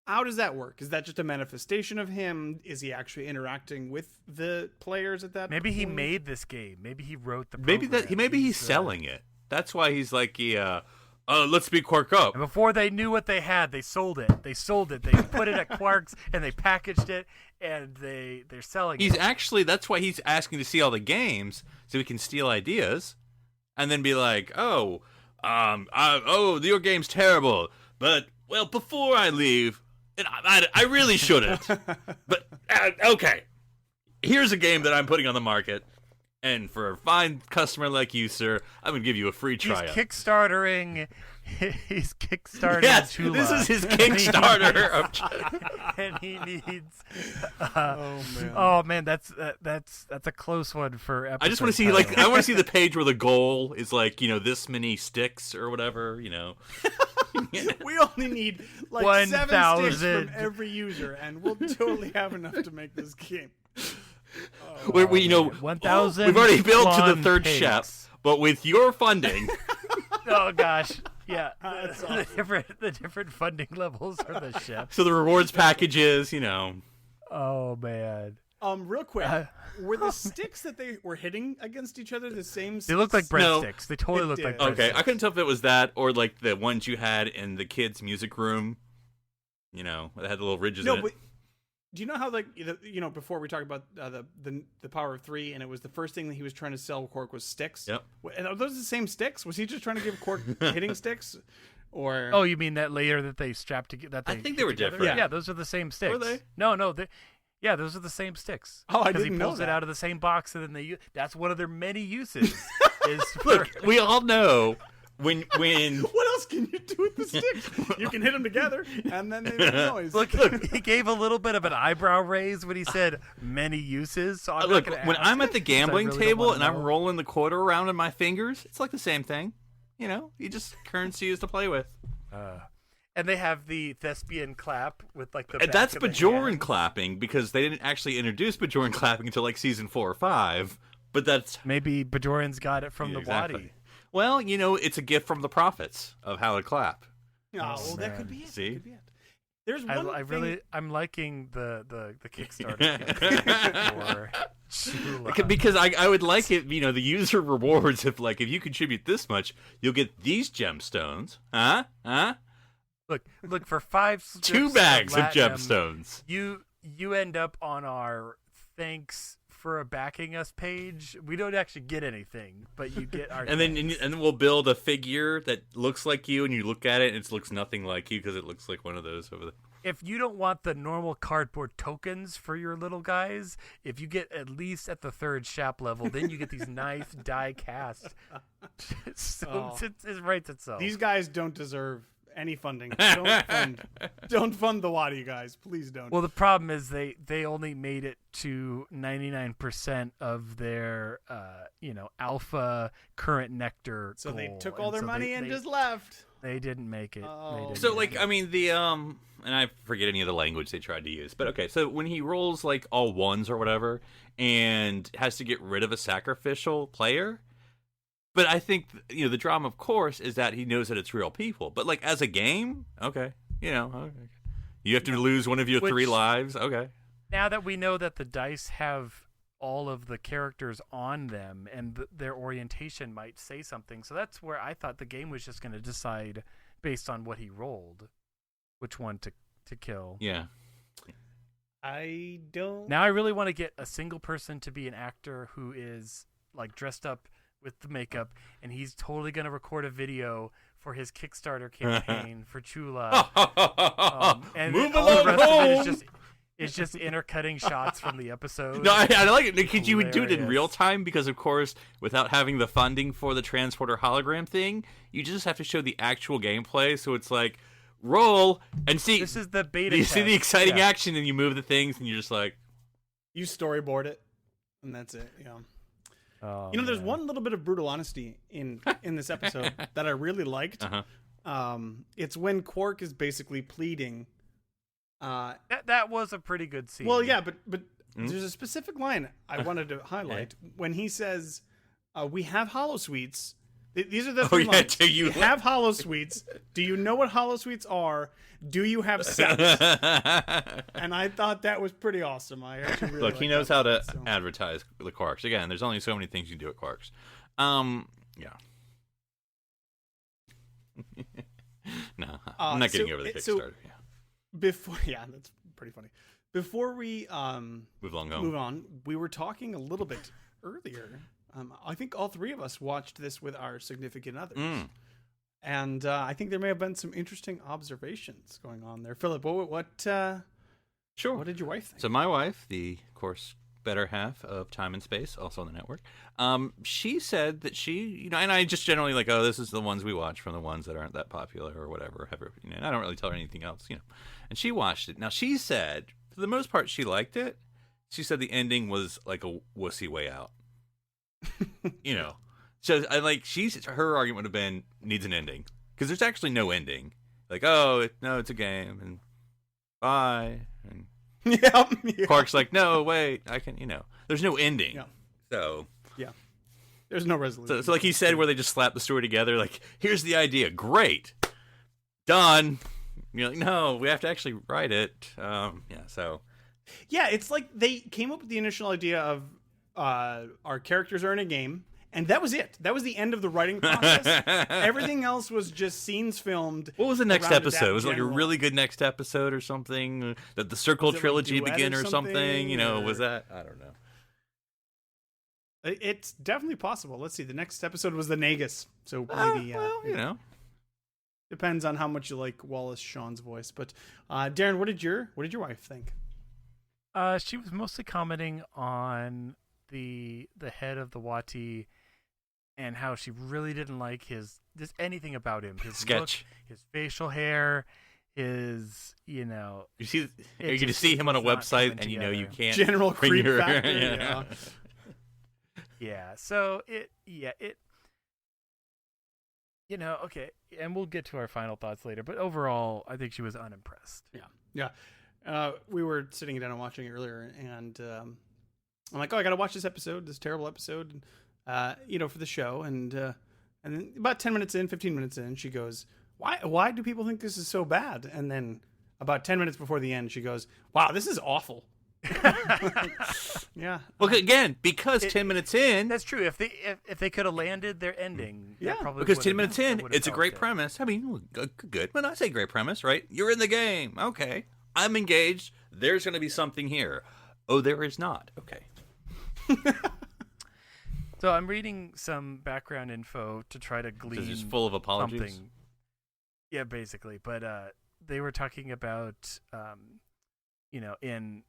How does that work? Is that just a manifestation of him? Is he actually interacting with the players at that Maybe he point? made this game. Maybe he wrote the Maybe program. he's selling it. That's why he's like, let's be Quark up. And before they knew what they had, they sold it. They put it at Quark's, and they packaged it, and they're selling He's it. that's why he's asking to see all the games so he can steal ideas, and then be like, your game's terrible, but well, before I leave, and I really shouldn't, but okay, here's a game that I'm putting on the market, and for a fine customer like you, sir, I'm gonna give you a free He's trial. kickstarting. He's kickstarting. Yes, chu-la. this is his Kickstarter. of and he needs. Oh man. That's a close one for. I just want to see I want to see the page where the goal is like this many sticks or whatever. We only need like 7 sticks 1,000. from every user, and we'll totally have enough to make this game. we 1,000 we've already built to the flan third pigs. chef, but with your funding, Oh gosh, yeah. That's the different funding levels for the chef. so the rewards packages, Oh man, Real quick, were the sticks that they were hitting against each other the same? they look like No. breadsticks. They totally It look like did. Okay, breadsticks. I couldn't tell if it was that or like the ones you had in the kids' music room. That had the little ridges No, in it. but do you know how before we talked about the power of 3, and it was the first thing that he was trying to sell Quark was sticks. Yep. And are those the same sticks? Was he just trying to give Quark hitting sticks, or Oh, you mean that layer that they strapped together? I think they were together? different. Yeah, those are the same sticks. they? No, Yeah, those are the same sticks. Oh, I 'Cause didn't he know pulls that. it out of the same box, and then that's one of their many uses. Look, we all know when What else can you do with the sticks? You can hit them together, and then they make noise. Look, he gave a little bit of an eyebrow raise when he said many uses. So I'm look, not gonna when ask I'm at the because I gambling really don't table wanna and I'm know. rolling the quarter around in my fingers, it's like the same thing. You know, you just currency is to play with. And they have the thespian clap with like the. And back that's of the Bajoran hand. clapping because they didn't actually introduce Bajoran clapping until like season 4 or 5. But that's Maybe Bajoran's got it from Yeah, the exactly. Wadi. Well, you know, it's a gift from the prophets of how to clap. Oh, well, that could man. be it. See? That could be it. There's one thing. I'm liking the Kickstarter for chu-la. Because I would like it, you know, the user rewards if you contribute this much, you'll get these gemstones. Huh? Look for 5 strips 2 bags of Latinum, gemstones. You end up on our thanks for backing us page. We don't actually get anything, but you get our And then thanks. and then we'll build a figure that looks like you, and you look at it, and it looks nothing like you because it looks like one of those over there. If you don't want the normal cardboard tokens for your little guys, if you get at least at the 3rd shop level, then you get these nice die cast. So it writes itself. These guys don't deserve any funding. Don't fund the Wadi guys. Please don't. Well, the problem is they only made it to 99% of their alpha current nectar. so they goal. took all And their so money they- and they- just left. They didn't make it. Oh. They didn't So, make it. I mean, and I forget any of the language they tried to use, but okay, so when he rolls, all ones or whatever, and has to get rid of a sacrificial player, but I think, the drama, of course, is that he knows that it's real people. But, as a game, okay, okay. You have to lose one of your 3 lives, okay. Now that we know that the dice have all of the characters on them and their orientation might say something, so that's where I thought the game was just going to decide based on what he rolled which one to kill. Yeah. I don't. Now I really want to get a single person to be an actor who is dressed up with the makeup, and he's totally going to record a video for his Kickstarter campaign for chu-la. And Move all the along rest of it home! is just intercutting shots from the episode. No, I like it because you would do it in Hilarious. real time because, of course, without having the funding for the transporter hologram thing, you just have to show the actual gameplay. So it's roll and see. This is the beta. You see the test. exciting Yeah. action, and you move the things, and you're just like, You storyboard it, and that's it. Yeah. Oh, There's man. one little bit of brutal honesty in this episode that I really liked. uh-huh. It's when Quark is basically pleading. That was a pretty good scene. Well, yeah, but there's a specific line I wanted to highlight Okay. when he says, "We have holosuites." These are the Oh, 3 yeah, lines. do you- We have holosuites. Do you know what holosuites are? Do you have sex? And I thought that was pretty awesome. I actually really Look, he liked knows that how to line, so. advertise the Quarks. Again, there's only so many things you can do at Quarks. Yeah. No, I'm not getting over the Kickstarter. Yeah. Yeah, that's pretty funny. Before we Move along home. move on, we were talking a little bit earlier. I think all 3 of us watched this with our significant others. And I think there may have been some interesting observations going on there. Philip, what Sure. did your wife think? So my wife, the of course better half of Time and Space, also on the network, she said that she, and I just generally this is the ones we watch from the ones that aren't that popular or whatever. And I don't really tell her anything else, And she watched it. Now she said, for the most part, she liked it. She said the ending was like a wussy way out. So her argument would have been needs an ending because there's actually no ending. It's a game and bye. And yeah. Quark's like, no, wait, I can, there's no ending. Yeah. So, Yeah. There's no resolution. so like he said, where they just slap the story together, here's the idea, great, done. You're like, no, we have to actually write it. So. Yeah, it's like they came up with the initial idea of our characters are in a game, and that was it. That was the end of the writing process. Everything else was just scenes filmed. What was the next around episode? that Was it like a general- really good next episode or something? That the Circle Was it like trilogy Duet begin or or something? something, or- Was that? I don't know. It's definitely possible. Let's see. The next episode was the Nagus, so maybe depends on how much you like Wallace Shawn's voice. But Darren, what did your wife think? She was mostly commenting on the head of the Wati and how she really didn't like just anything about him. His sketch, look, his facial hair, his You see, you're going to see him on a website, and you know you can't. General bring creep your- factor. Yeah. Yeah. So it. Okay, and we'll get to our final thoughts later. But overall, I think she was unimpressed. Yeah. We were sitting down and watching it earlier, and I'm like, oh, I got to watch this episode, this terrible episode, for the show. And then about 10 minutes in, 15 minutes in, she goes, why do people think this is so bad? And then about 10 minutes before the end, she goes, wow, this is awful. Yeah. Well, again, because 10 minutes in, That's true. If they could have landed their ending, that Yeah. probably because would've- 10 minutes in, would've it's a helped great it. premise. I mean, good. When I say great premise, right? You're in the game. Okay. I'm engaged. There's going to be something here. Oh, there is not. Okay. So I'm reading some background info to try to glean This is full of apologies. something. Yeah, basically. But they were talking about, in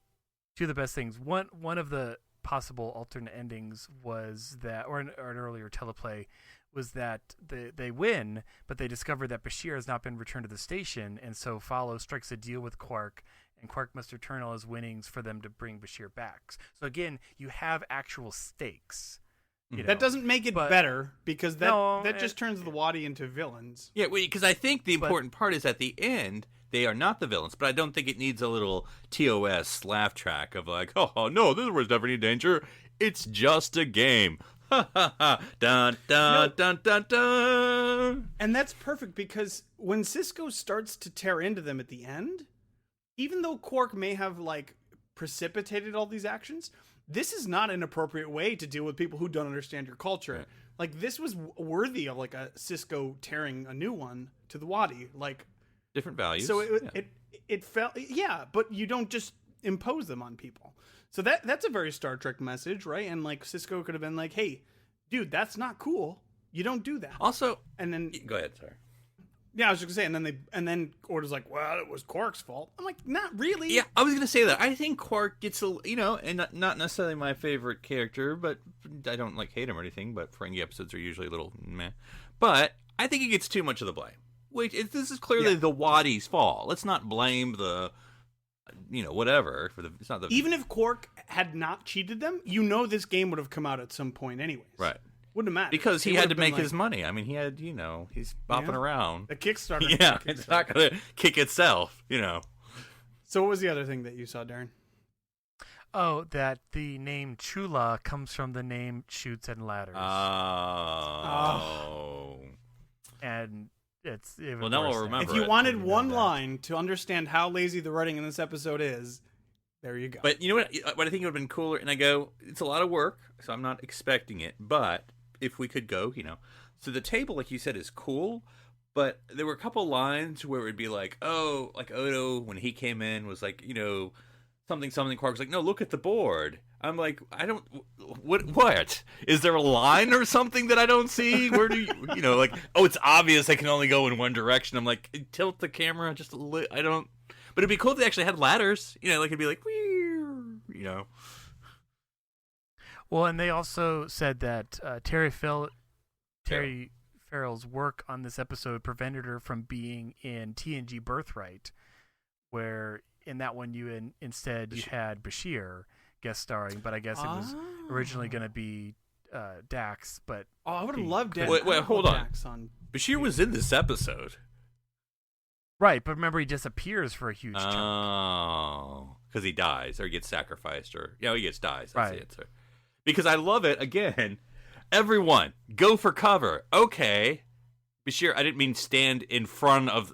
two of the best things. One of the possible alternate endings was that, or an earlier teleplay, was that they win, but they discover that Bashir has not been returned to the station, and so Follow strikes a deal with Quark, and Quark must return all his winnings for them to bring Bashir back. So again, you have actual stakes. You know. That doesn't make it But- better, because that No, just turns the Wadi into villains. Yeah, because I think the important part is at the end, they are not the villains, but I don't think it needs a little TOS laugh track of like, oh no, there was never any danger. It's just a game. Ha ha ha. Dun dun dun dun dun. And that's perfect, because when Cisco starts to tear into them at the end, even though Quark may have precipitated all these actions, this is not an appropriate way to deal with people who don't understand your culture. Right. Like, this was worthy of a Cisco tearing a new one to the Wadi. Different values. So Yeah. it felt, but you don't just impose them on people. So that's a very Star Trek message, right? And Cisco could have been like, hey, dude, that's not cool. You don't do that. Also, And then go ahead, sorry. yeah, I was just gonna say, and then Order's like, well, it was Quark's fault. I'm like, not really. Yeah, I was gonna say that. I think Quark gets and not necessarily my favorite character, but I don't hate him or anything. But Ferengi episodes are usually a little meh. But I think he gets too much of the blame. This is clearly the Wadi's fault. Let's not blame the, whatever for the. It's not the Even if Quark had not cheated them, this game would have come out at some point anyways. right. Wouldn't have mattered. Because he It had would to have been make his money. I mean, he had, he's bopping Yeah. around. the Kickstarter. Yeah, it's not going to kick itself, So what was the other thing that you saw, Darren? Oh, that the name chu-la comes from the name Chutes and Ladders. Oh. And it's even Well, now worse I'll than- remember. If you it. wanted You know one that. line to understand how lazy the writing in this episode is, there you go. But you know what I think would have been cooler? And I go, it's a lot of work, so I'm not expecting it. But if we could go, So the table, like you said, is cool. But there were a couple lines where it would be like, oh, like Odo, when he came in, was like, something. Quark's like, no, look at the board. I'm like, I don't. What? Is there a line or something that I don't see? Where do you, oh, it's obvious I can only go in one direction. I'm like, tilt the camera just a little. I don't. But it'd be cool if they actually had ladders. It'd be like, Well, and they also said that Terry Farrell's work on this episode prevented her from being in TNG Birthright, where in that one you instead you had Bashir guest starring, but I guess it was originally going to be Dax. But I would have loved Dax. Wait, hold on. Dax on. Bashir was in this episode. right, but remember he disappears for a huge chunk. Oh, because he dies or he gets sacrificed or he dies. That's Right. the answer. Because I love it. Again, everyone go for cover. Okay, Bashir. I didn't mean stand in front of.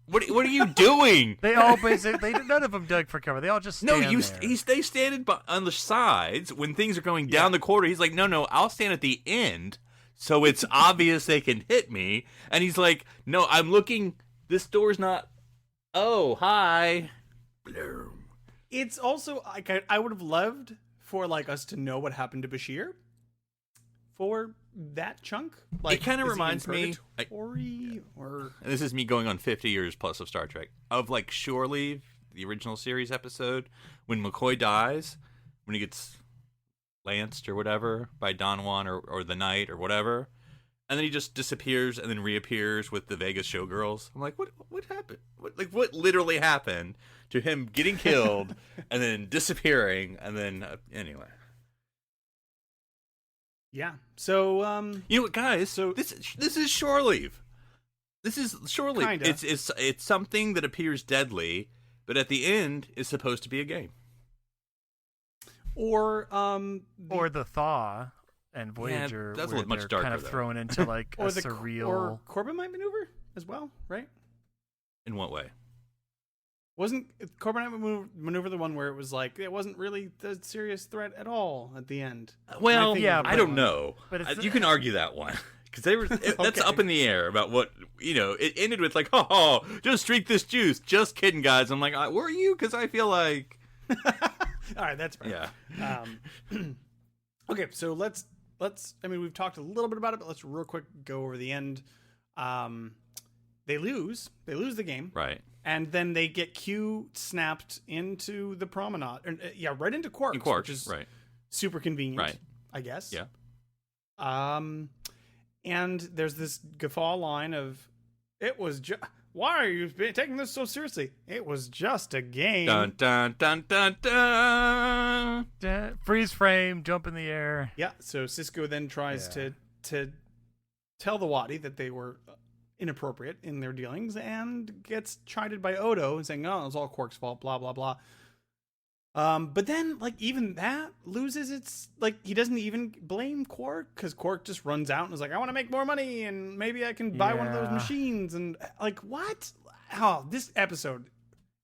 What are you doing? They all basically none of them dug for cover. They all just No, stand there. they stand on the sides when things are going down the corridor. He's like, no, I'll stand at the end, so it's obvious they can hit me. And he's like, no, I'm looking. This door's not. Oh, hi. Bloom. It's also I would have loved for us to know what happened to Bashir for that chunk. It kinda is he in reminds me- purgatory or And this is me going on 50 years plus of Star Trek of shore leave. the original series episode when McCoy dies, when he gets lanced or whatever by Don Juan or the Knight or whatever, and then he just disappears and then reappears with the Vegas showgirls. I'm like, what happened? What literally happened to him getting killed and then disappearing and then anyway? Yeah. So you know what, guys? So this is shore leave. This is shore leave. Kinda. It's something that appears deadly, but at the end is supposed to be a game. or the Thaw and Voyager, that's where much they're darker, kind of though. thrown into like a or surreal. or Corbomite maneuver as well, right? In what way? Wasn't Corbomite maneuver the one where it was like it wasn't really the serious threat at all at the end? Well, yeah, I don't know. But it's- You can argue that one because that's Okay. up in the air about what It ended with like, oh, just drink this juice. Just kidding, guys. I'm like, were you? Because I feel like, All right, that's fair. yeah. Okay, so let's. I mean, we've talked a little bit about it, but let's real quick go over the end. They lose the game, Right. and then they get Q snapped into the promenade, right into Quark, In Quark, which is right. super convenient, Right. I guess. Yeah. And there's this guffaw line of, "It was just. Why are you taking this so seriously? It was just a game." Dun dun dun dun dun. Freeze frame, jump in the air. Yeah. So Cisco then tries Yeah. to tell the Wadi that they were inappropriate in their dealings, and gets chided by Odo saying, "Oh, it was all Quark's fault." Blah blah blah. But then, like, even that loses its, like, he doesn't even blame Quark, because Quark just runs out and is like, "I want to make more money, and maybe I can buy one of those Yeah. machines." And like, what? Oh, this episode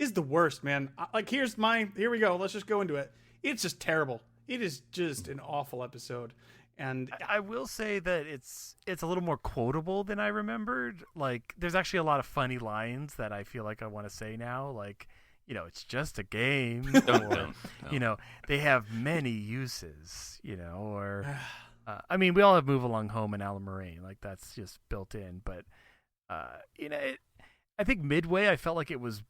is the worst, man. Here we go. Let's just go into it. It's just terrible. It is just an awful episode. And I will say that it's a little more quotable than I remembered. Like, there's actually a lot of funny lines that I feel like I want to say now. Like, it's just a game. Don't. They have many uses, or, I mean, we all have Move Along Home and Alan Moraine. Like, that's just built in. But, I think midway, I felt like it was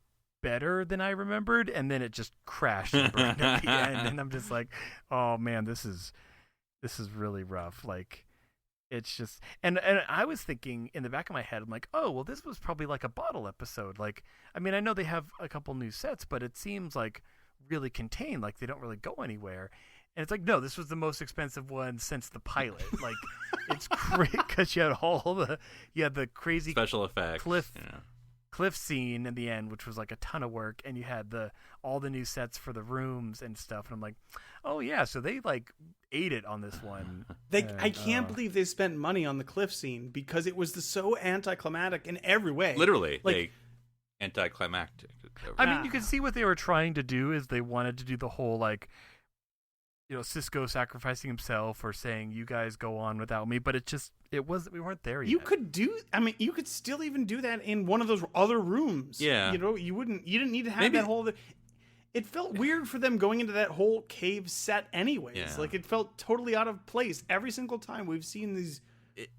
better than I remembered. And then it just crashed and burned at the end. And I'm just like, oh, man, this is really rough. Like, it's just, and I was thinking in the back of my head, I'm like, oh, well, this was probably like a bottle episode. Like, I mean, I know they have a couple new sets, but it seems like really contained. Like, they don't really go anywhere. And it's like, no, this was the most expensive one since the pilot. Like, it's great because you had the crazy Special effects. cliff scene in the end, which was like a ton of work, and you had all the new sets for the rooms and stuff, and I'm like, oh yeah, so they like ate it on this one. I can't believe they spent money on the cliff scene, because it was so anticlimactic in every way. Literally, Like, anticlimactic. I mean, you can see what they were trying to do is they wanted to do the whole like, Cisco sacrificing himself or saying, "You guys go on without me," but we weren't there yet. you could still even do that in one of those other rooms. Yeah. You didn't need to have that whole. It felt weird for them going into that whole cave set anyways. Yeah. Like, it felt totally out of place every single time we've seen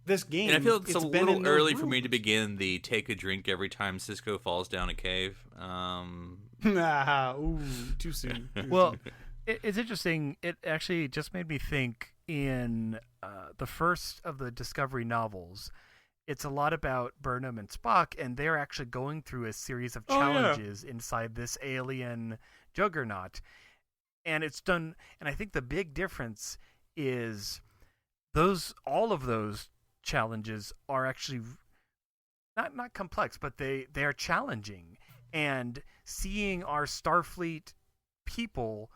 this game. And I feel it's a been little in those early for me rooms. to begin the take a drink every time Cisco falls down a cave. Ooh, too soon. Well, it's interesting. It actually just made me think in the first of the Discovery novels, it's a lot about Burnham and Spock, and they're actually going through a series of challenges inside this alien juggernaut. And it's done, and I think the big difference is all of those challenges are actually not complex, but they are challenging. And seeing our Starfleet people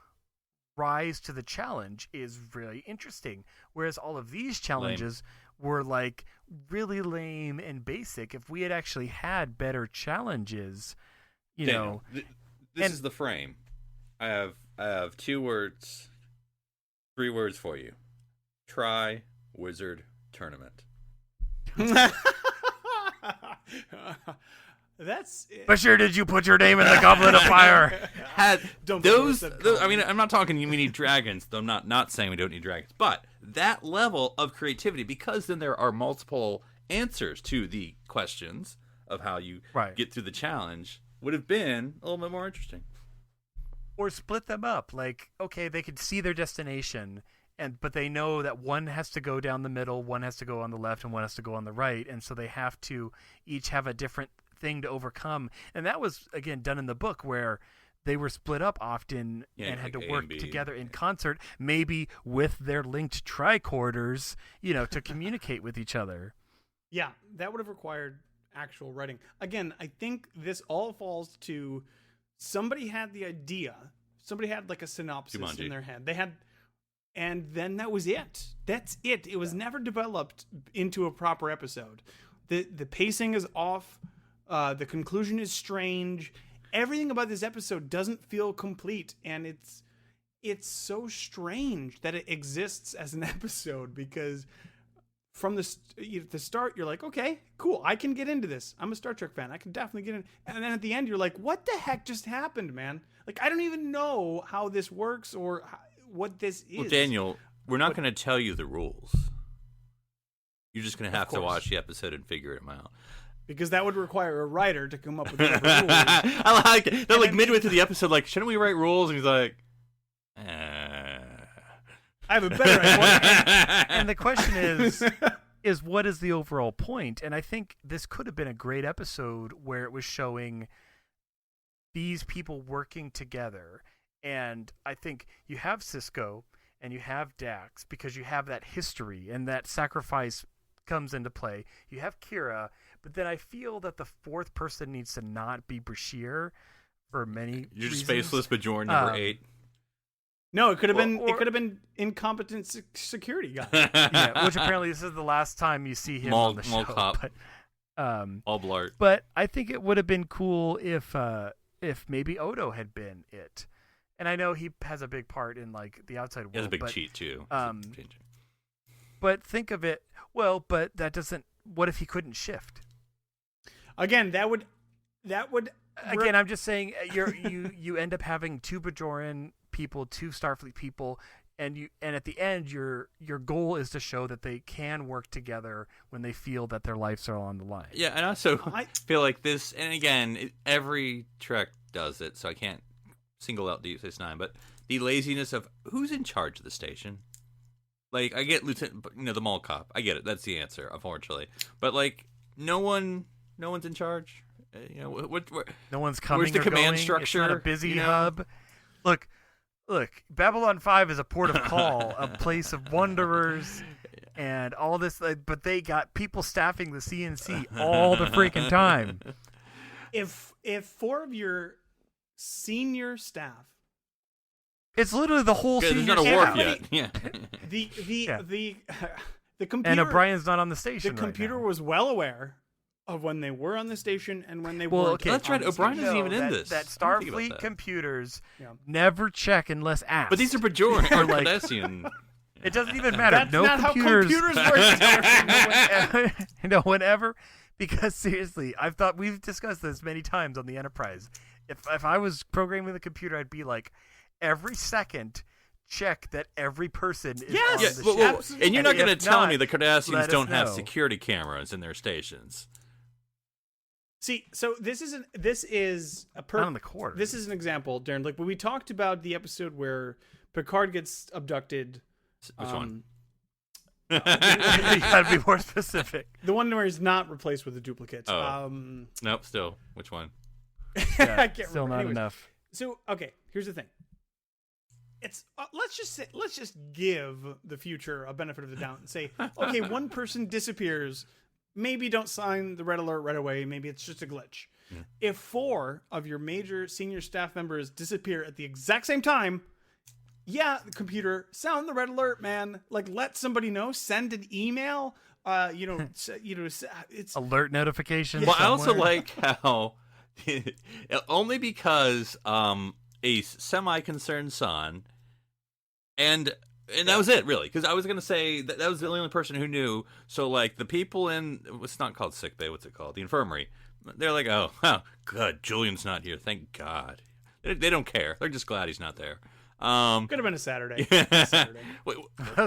rise to the challenge is really interesting, whereas all of these challenges were like really lame and basic. If we had actually had better challenges, Daniel, this is the frame. I have 2 words, 3 words for you. Try Wizard Tournament. That's it. But sure, did you put your name in the Goblet of Fire? Don't Those, force that I mean, I'm not talking we need dragons, though I'm not saying we don't need dragons, but that level of creativity, because then there are multiple answers to the questions of how you Right. get through the challenge, would have been a little bit more interesting. Or split them up. Like, okay, they could see their destination, but they know that one has to go down the middle, one has to go on the left, and one has to go on the right, and so they have to each have a different thing to overcome. And that was, again, done in the book where they were split up often and had to work together in concert, maybe with their linked tricorders, to communicate with each other. Yeah, that would have required actual writing. Again, I think this all falls to somebody had the idea. Somebody had like a synopsis in their head. And then that was it. That's it. It was never developed into a proper episode. The pacing is off. The conclusion is strange. Everything about this episode doesn't feel complete, and it's so strange that it exists as an episode, because from the start you're like, okay, cool, I can get into this. I'm a Star Trek fan. I can definitely get in. And then at the end you're like, what the heck just happened, man? Like, I don't even know how this works or what this is. Well, Daniel, we're not going to tell you the rules. You're just going to have to watch the episode and figure them out. Because that would require a writer to come up with the rules. I like it. They're like midway through the episode, like, shouldn't we write rules? And he's like, I have a better idea. And the question is what is the overall point? And I think this could have been a great episode where it was showing these people working together. And I think you have Cisco and you have Dax because you have that history and that sacrifice comes into play. You have Kira, but then I feel that the fourth person needs to not be Bashir for many You're reasons. Spaceless Bajoran number 8. No, it could have been. It could have been incompetent security guy. Yeah, which apparently this is the last time you see him on the show. Cop. But, all blart. But I think it would have been cool if maybe Odo had been it. And I know he has a big part in like the outside world. He has a big cheat too. But think of it. Well, but that doesn't. What if he couldn't shift? Again, that would. Again, I'm just saying you end up having two Bajoran people, two Starfleet people, and at the end your goal is to show that they can work together when they feel that their lives are on the line. Yeah, and also I feel like this, and again, every Trek does it, so I can't single out Deep Space Nine, but the laziness of who's in charge of the station. Like, I get Lieutenant, the mall cop. I get it. That's the answer, unfortunately. But like, no one's in charge. What no one's coming. Where's the or command going. structure? It's not a busy hub. Look, Babylon 5 is a port of call, a place of wanderers, and all this. But they got people staffing the CNC all the freaking time. If 4 of your senior staff, it's literally the whole senior staff. There's not a warp yet. Yeah. The computer. And O'Brien's not on the station. The computer right now. was well aware of when they were on the station and when they well, weren't. Okay, that's right. O'Brien isn't even in this. That Starfleet computers never check unless asked. But these are Bajoran or like, Cardassian. It doesn't even matter. That's no not computers. How computers work. Whenever. Because seriously, we've discussed this many times on the Enterprise. If I was programming the computer, I'd be like, every second, check that every person is on the ship. And you're not going to tell me the Cardassians don't have know. security cameras in their stations. See, so this is not on the quarter. This is an example, Darren. Like when we talked about the episode where Picard gets abducted. Which one? You gotta be more specific. The one where he's not replaced with a duplicate. Oh. Nope. Still, which one? I can't still remember. not Anyways, enough. So okay, here's the thing. It's let's just give the future a benefit of the doubt and say, okay, one person disappears. Maybe don't sign the red alert right away. Maybe it's just a glitch. Yeah. If 4 of your major senior staff members disappear at the exact same time, the computer, sound the red alert, man. Like, let somebody know. Send an email. It's alert notification. Well, I also like how only because a semi-concerned son and that was it, really, because I was going to say that was the only person who knew. So, like, the people in, it's not called sick bay, what's it called? The infirmary. They're like, oh, good, Julian's not here, thank God. They don't care. They're just glad he's not there. Could have been a Saturday. Yeah. Saturday. Wait,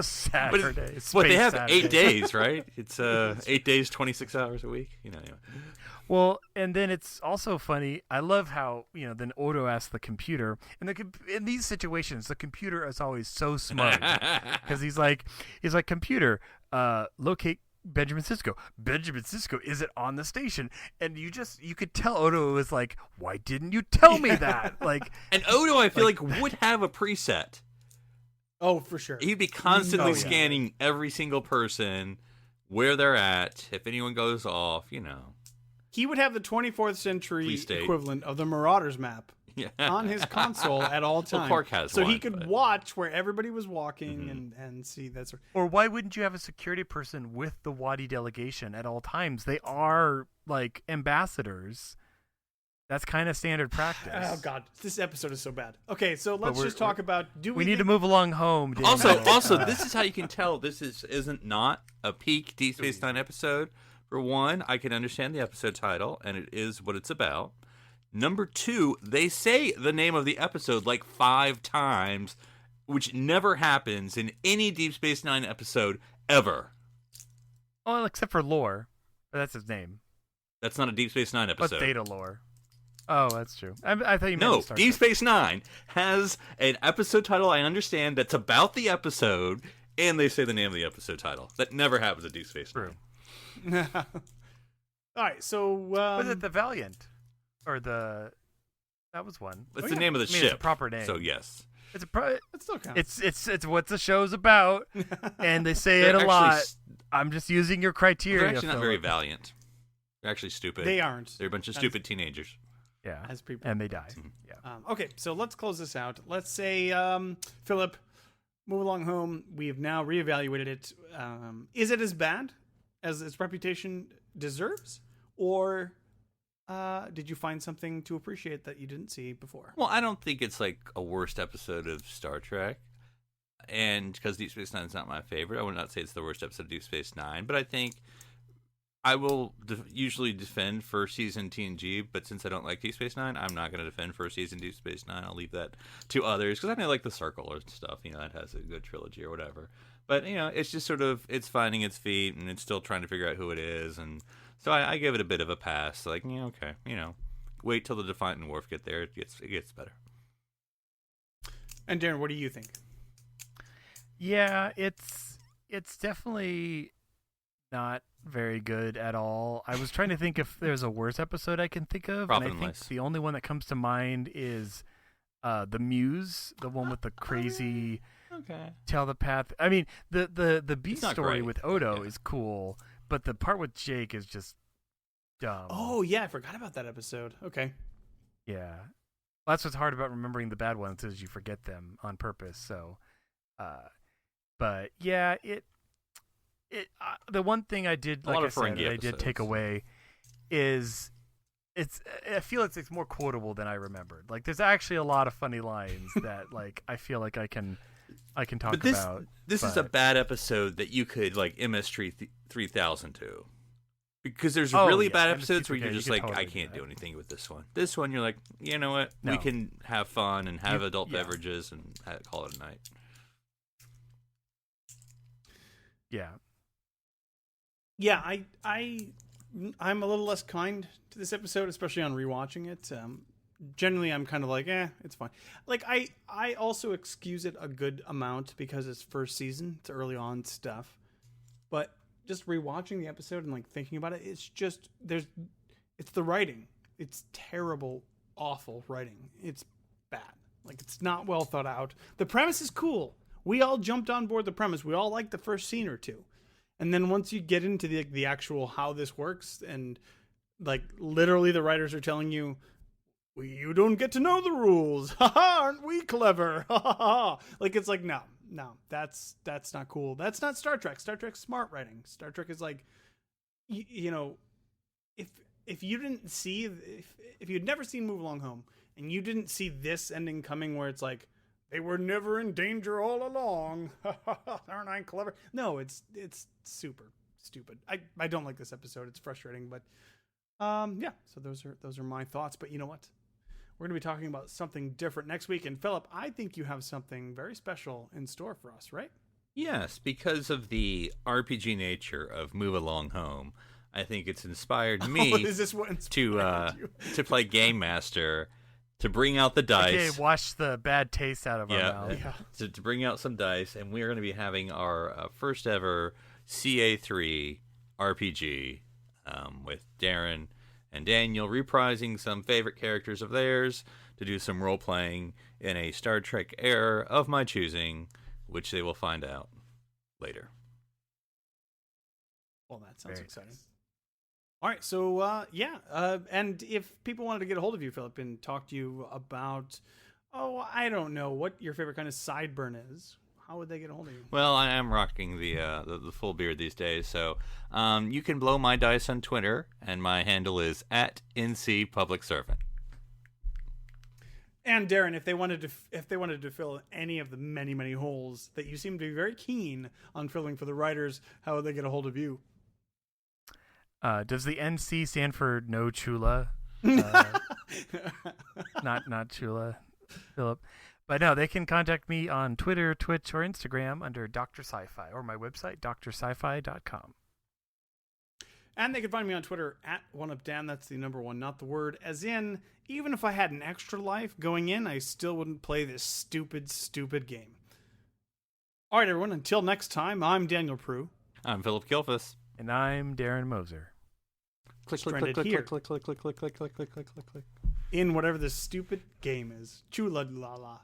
Saturday. but they Space have Saturday. 8 days, right? It's 8 days, 26 hours a week. Anyway. Well, and then it's also funny. I love how then Odo asks the computer, and in these situations, the computer is always so smart because he's like, computer, locate Benjamin Sisko. Benjamin Sisko, is it on the station? And you could tell Odo was like, why didn't you tell me that? Like, And Odo, I feel like would have a preset. Oh, for sure. He'd be constantly Oh, yeah. scanning every single person, where they're at, if anyone goes off, He would have the 24th century Please state. equivalent of the Marauders map Yeah. on his console at all Well, times. Quark has so he one, could but- watch where everybody was walking and see that sort. or why wouldn't you have a security person with the Wadi delegation at all times? They are like ambassadors. That's kind of standard practice. Oh God, this episode is so bad. Okay, so let's we're- just talk about. Do We need to move along home. Dan. Also, this is how you can tell this isn't not a peak Deep Space Nine episode. For one, I can understand the episode title, and it is what it's about. Number two, they say the name of the episode like 5 times, which never happens in any Deep Space Nine episode ever. Well, except for Lore. That's his name. That's not a Deep Space Nine What's episode. Data Lore? Oh, that's true. I thought you meant No, Star Deep Trek. Space Nine has an episode title I understand that's about the episode, and they say the name of the episode title. That never happens at Deep Space Nine. True. All right, so Was it the Valiant? Or the... That was one. That's Oh, the yeah. name of the I mean, ship. it's a proper name. So yes. It's a that still counts. it's what the show's about, and they say They're it a actually lot. s- I'm just using your criteria. They're actually not very Philip. valiant. They're actually stupid. They aren't. They're a bunch of As- stupid teenagers. Yeah, as people. and they die. Mm-hmm. Yeah. Okay, so let's close this out. Let's say, Philip, move along home. We have now reevaluated it. Is it as bad as its reputation deserves, or did you find something to appreciate that you didn't see before? Well, I don't think it's like a worst episode of Star Trek. And because Deep Space Nine is not my favorite, I would not say it's the worst episode of Deep Space Nine. But I think I will usually defend first season TNG. But since I don't like Deep Space Nine, I'm not going to defend first season Deep Space Nine. I'll leave that to others because I mean, I like The Circle or stuff. It has a good trilogy or whatever. But it's just sort of it's finding its feet and it's still trying to figure out who it is. And so I give it a bit of a pass. Like okay, wait till the Defiant and Worf get there. It gets better. And Darren, what do you think? Yeah, it's definitely not very good at all. I was trying to think if there's a worse episode I can think of, Profit and I and think Loss. the only one that comes to mind is the Muse, the one with the crazy Okay. telepath. I mean, the B It's not story great, with but Odo yeah. is cool, but the part with Jake is just dumb. Oh yeah, I forgot about that episode. Okay. Yeah. Well, that's what's hard about remembering the bad ones is you forget them on purpose. So, but yeah, the one thing I did, A lot like I of said, Ferengi that I did take episodes. away is I feel it's more quotable than I remembered. Like there's actually a lot of funny lines that like I feel like I can talk But this about. this is a but- bad episode that you could like MS3 3000 to. Because there's Oh, really yeah, bad MS3 episodes where you're you just could like, totally I do can't that. do anything with this one. This one, you're like, you know what? We No. can have fun and have adult yeah. beverages and call it a night. Yeah. Yeah, I'm a little less kind to this episode, especially on rewatching it. Generally, I'm kind of like, it's fine. Like, I also excuse it a good amount because it's first season, it's early on stuff. But just rewatching the episode and like thinking about it, it's just it's the writing. It's terrible, awful writing. It's bad. Like it's not well thought out. The premise is cool. We all jumped on board the premise. We all liked the first scene or two. And then once you get into the actual how this works, and like literally the writers are telling you, you don't get to know the rules. Ha ha! Aren't we clever? Ha ha ha! Like it's like no, that's not cool. That's not Star Trek. Star Trek's smart writing. Star Trek is like, if you didn't see if you'd never seen Move Along Home and you didn't see this ending coming where it's like they were never in danger all along. Aren't I clever? No, it's super stupid. I don't like this episode. It's frustrating, but yeah. So those are my thoughts. But you know what? We're going to be talking about something different next week. And Philip, I think you have something very special in store for us, right? Yes, because of the RPG nature of Move Along Home, I think it's inspired me Is this what inspired you? to play Game Master, to bring out the dice. Okay, wash the bad taste out of our mouth. Yeah. To bring out some dice, and we're going to be having our first ever CA3 RPG with Darren and Daniel reprising some favorite characters of theirs to do some role-playing in a Star Trek era of my choosing, which they will find out later. Well, that sounds exciting. All right, so and if people wanted to get a hold of you, Philip, and talk to you about, I don't know, what your favorite kind of sideburn is, how would they get a hold of you? Well, I am rocking the full beard these days, so you can blow my dice on Twitter, and my handle is @NCPublicServant. And Darren, if they wanted to fill any of the many holes that you seem to be very keen on filling for the writers, how would they get a hold of you? Does the NC stand for no chu-la? Not chu-la, Philip. But no, they can contact me on Twitter, Twitch, or Instagram under Dr. Sci-Fi, or my website, drsci-fi.com. And they can find me on Twitter @OneUpDan. That's the number one, not the word. As in, even if I had an extra life going in, I still wouldn't play this stupid game. All right, everyone. Until next time, I'm Daniel Prue. I'm Philip Kilfus. And I'm Darren Moser. Click, Stranded click, here. click, click, click, click, click, click, click, click, click, click. In whatever this stupid game is. Chu-la-la-la.